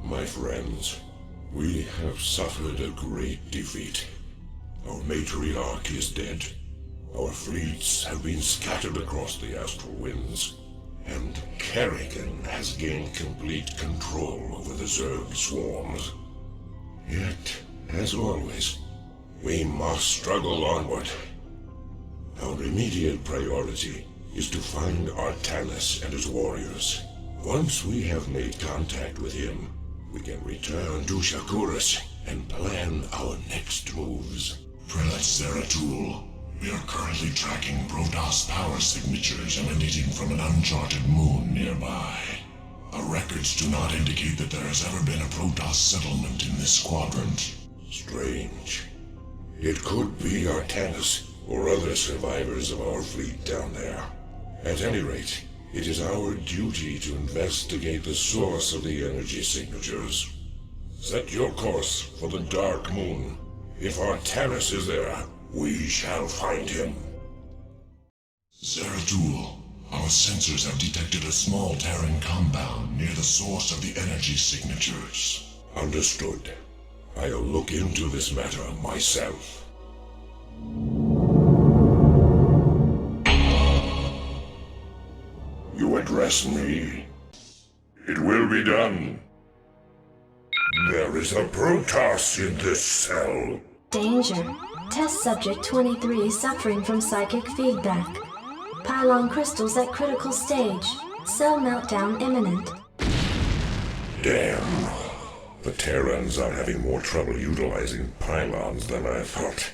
My friends, we have suffered a great defeat. Our matriarch is dead. Our fleets have been scattered across the astral winds. And Kerrigan has gained complete control over the Zerg swarms. Yet, as always, we must struggle onward. Our immediate priority is to find Artanis and his warriors. Once we have made contact with him, we can return to Shakuras and plan our next moves. Prelate Zeratul, we are currently tracking Protoss power signatures emanating from an uncharted moon nearby. Our records do not indicate that there has ever been a Protoss settlement in this quadrant. Strange. It could be Artanis or other survivors of our fleet down there. At any rate, It is our duty to investigate the source of the energy signatures. Set your course for the Dark Moon. If Artanis is there, we shall find him. Zeratul, our sensors have detected a small Terran compound near the source of the energy signatures. Understood. I'll look into this matter myself. You address me. It will be done. There is a Protoss in this cell. Danger. Test subject 23 suffering from psychic feedback. Pylon crystals at critical stage. Cell meltdown imminent. Damn. The Terrans are having more trouble utilizing pylons than I thought.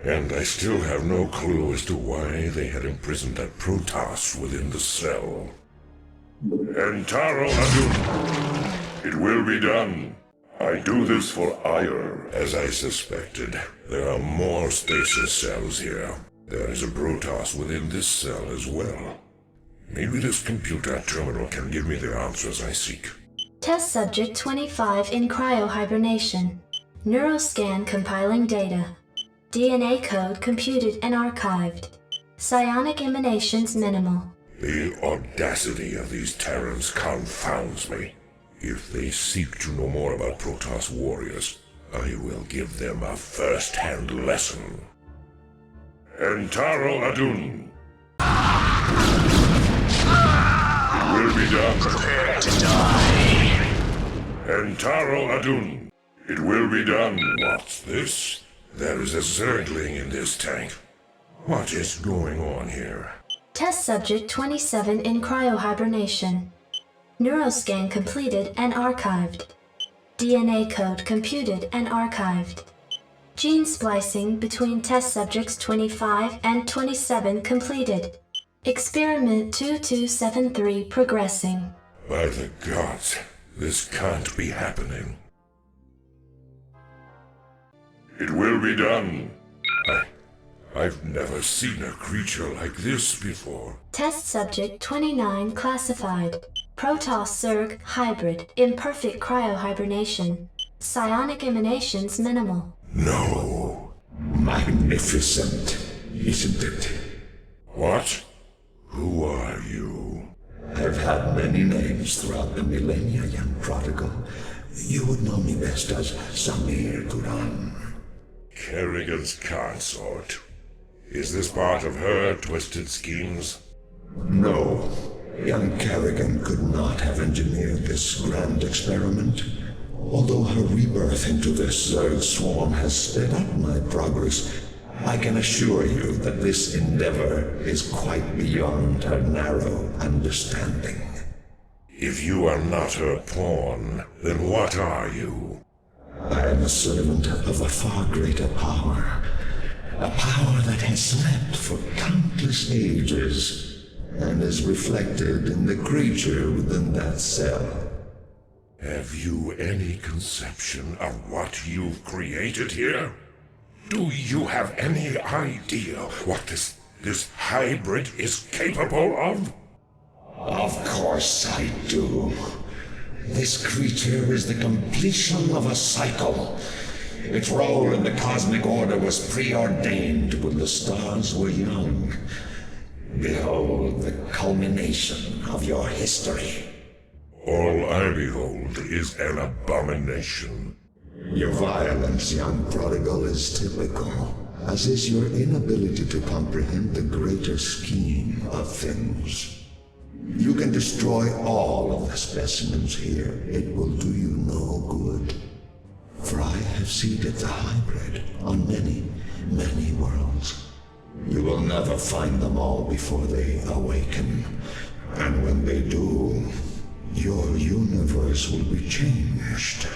And I still have no clue as to why they had imprisoned that Protoss within the cell. Entaro Adun, it will be done. I do this for ire, as I suspected. There are more stasis cells here. There is a Protoss within this cell as well. Maybe this computer terminal can give me the answers I seek. Test subject 25 in cryohibernation. Neuroscan compiling data. DNA code computed and archived. Psionic emanations minimal. The audacity of these Terrans confounds me. If they seek to know more about Protoss warriors, I will give them a first-hand lesson. Entaro Adun. It will be done. Prepare to die. Entaro Adun. It will be done. What's this? There is a Zergling in this tank. What is going on here? Test subject 27 in cryohibernation. Neuroscan completed and archived. DNA code computed and archived. Gene splicing between test subjects 25 and 27 completed. Experiment 2273 progressing. By the gods, this can't be happening. It will be done. I've never seen a creature like this before. Test subject 29 classified. Protoss Zerg hybrid, imperfect cryohibernation. Psionic emanations minimal. No. Magnificent, isn't it? What? Who are you? I've had many names throughout the millennia, young prodigal. You would know me best as Samir Duran. Kerrigan's consort. Is this part of her twisted schemes? No. Young Kerrigan could not have engineered this grand experiment. Although her rebirth into this Zerg swarm has sped up my progress, I can assure you that this endeavor is quite beyond her narrow understanding. If you are not her pawn, then what are you? I am a servant of a far greater power. A power that has slept for countless ages, and is reflected in the creature within that cell. Have you any conception of what you've created here? Do you have any idea what this hybrid is capable of? Of course I do. This creature is the completion of a cycle. Its role in the cosmic order was preordained when the stars were young. Behold the culmination of your history. All I behold is an abomination. Your violence, young prodigal, is typical, as is your inability to comprehend the greater scheme of things. You can destroy all of the specimens here. It will do you no good. For I have seeded the hybrid on many, many worlds. You will never find them all before they awaken. And when they do, your universe will be changed.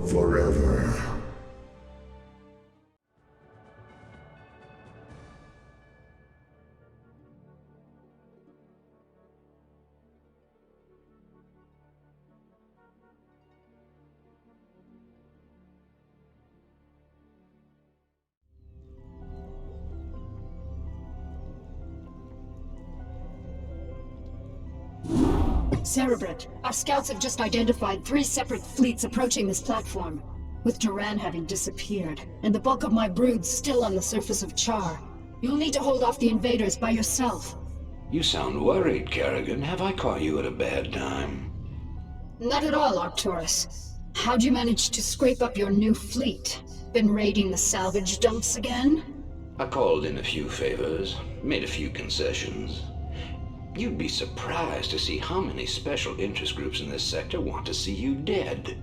Forever. Cerebrate, our scouts have just identified 3 separate fleets approaching this platform. With Duran having disappeared, and the bulk of my brood still on the surface of Char, you'll need to hold off the invaders by yourself. You sound worried, Kerrigan. Have I caught you at a bad time? Not at all, Arcturus. How'd you manage to scrape up your new fleet? Been raiding the salvage dumps again? I called in a few favors, made a few concessions. You'd be surprised to see how many special interest groups in this sector want to see you dead.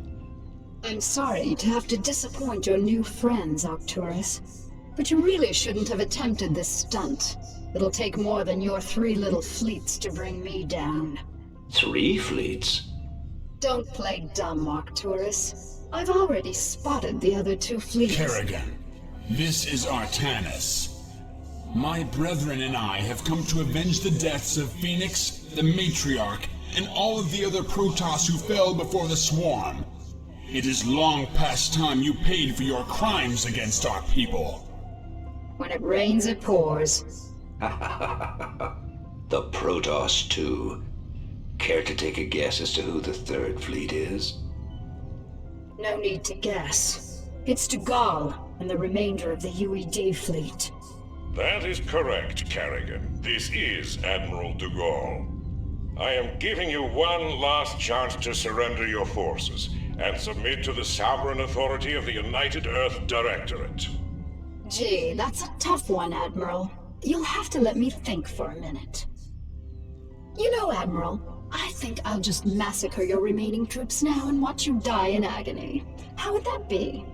I'm sorry to have to disappoint your new friends, Arcturus. But you really shouldn't have attempted this stunt. It'll take more than your 3 little fleets to bring me down. 3 fleets? Don't play dumb, Arcturus. I've already spotted the other 2 fleets. Kerrigan, this is Artanis. My brethren and I have come to avenge the deaths of Phoenix, the Matriarch, and all of the other Protoss who fell before the Swarm. It is long past time you paid for your crimes against our people. When it rains, it pours. The Protoss, too. Care to take a guess as to who the 3rd fleet is? No need to guess. It's Dugal and the remainder of the UED fleet. That is correct, Kerrigan. This is Admiral Dugal. I am giving you one last chance to surrender your forces and submit to the sovereign authority of the United Earth Directorate. Gee, that's a tough one, Admiral. You'll have to let me think for a minute. You know, Admiral, I think I'll just massacre your remaining troops now and watch you die in agony. How would that be?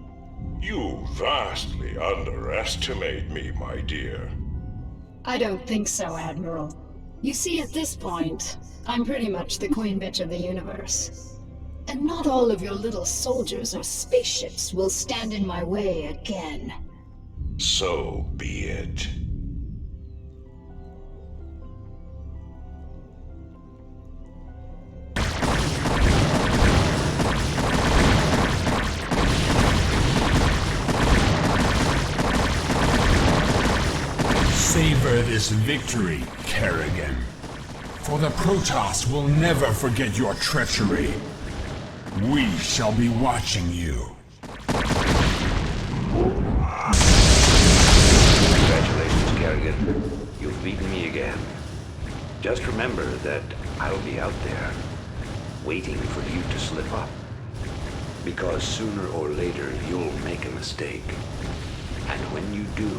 You vastly underestimate me, my dear. I don't think so, Admiral. You see, at this point, I'm pretty much the queen bitch of the universe. And not all of your little soldiers or spaceships will stand in my way again. So be it. Savor this victory, Kerrigan. For the Protoss will never forget your treachery. We shall be watching you. Congratulations, Kerrigan. You've beaten me again. Just remember that I'll be out there, waiting for you to slip up. Because sooner or later, you'll make a mistake. And when you do,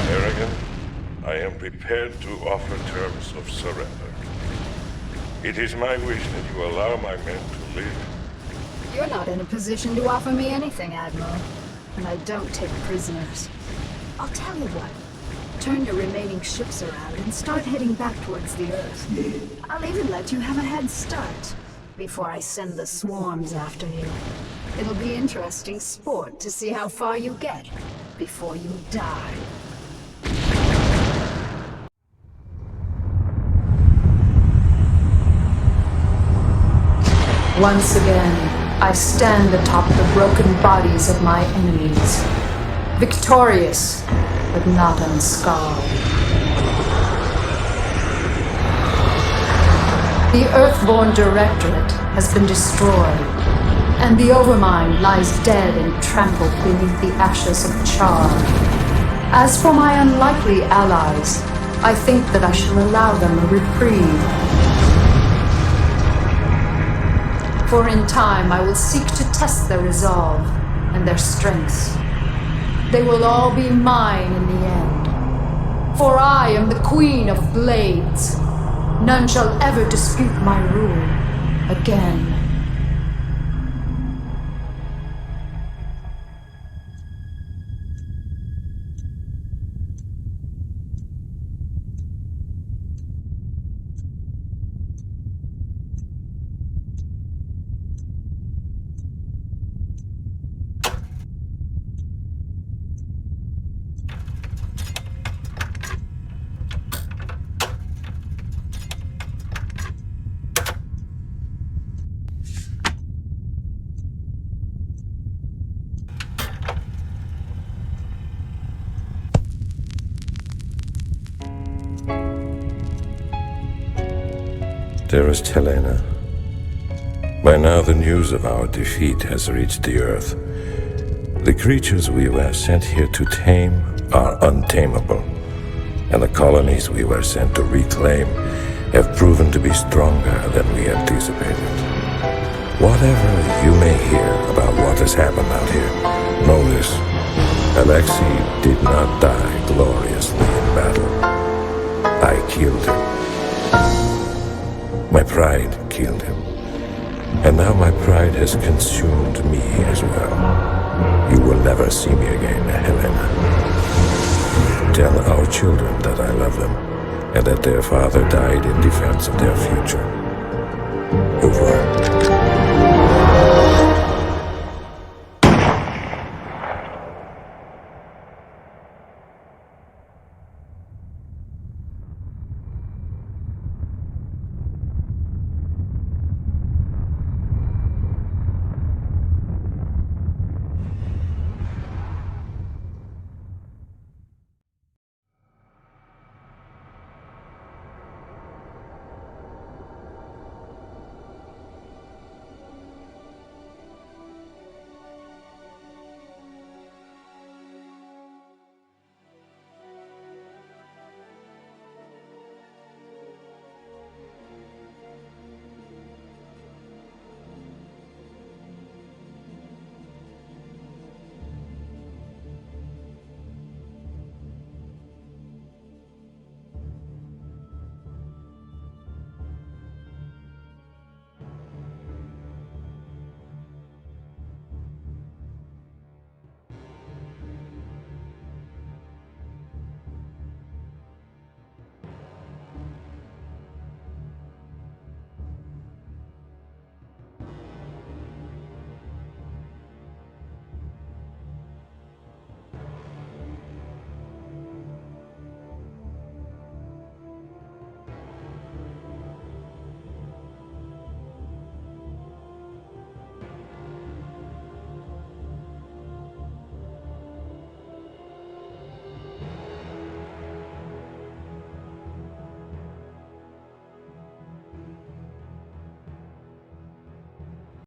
Kerrigan, I am prepared to offer terms of surrender. It is my wish that you allow my men to live. You're not in a position to offer me anything, Admiral. And I don't take prisoners. I'll tell you what. Turn your remaining ships around and start heading back towards the Earth. I'll even let you have a head start before I send the swarms after you. It'll be interesting sport to see how far you get before you die. Once again, I stand atop the broken bodies of my enemies, victorious, but not unscarred. The Earthborn Directorate has been destroyed, and the Overmind lies dead and trampled beneath the ashes of Char. As for my unlikely allies, I think that I shall allow them a reprieve. For in time I will seek to test their resolve and their strengths. They will all be mine in the end. For I am the Queen of Blades. None shall ever dispute my rule again. Dearest Helena, by now the news of our defeat has reached the Earth. The creatures we were sent here to tame are untamable, and the colonies we were sent to reclaim have proven to be stronger than we anticipated. Whatever you may hear about what has happened out here, know this: Alexei did not die gloriously in battle. I killed him. My pride killed him. And now my pride has consumed me as well. You will never see me again, Helena. Tell our children that I love them, and that their father died in defense of their future. Over.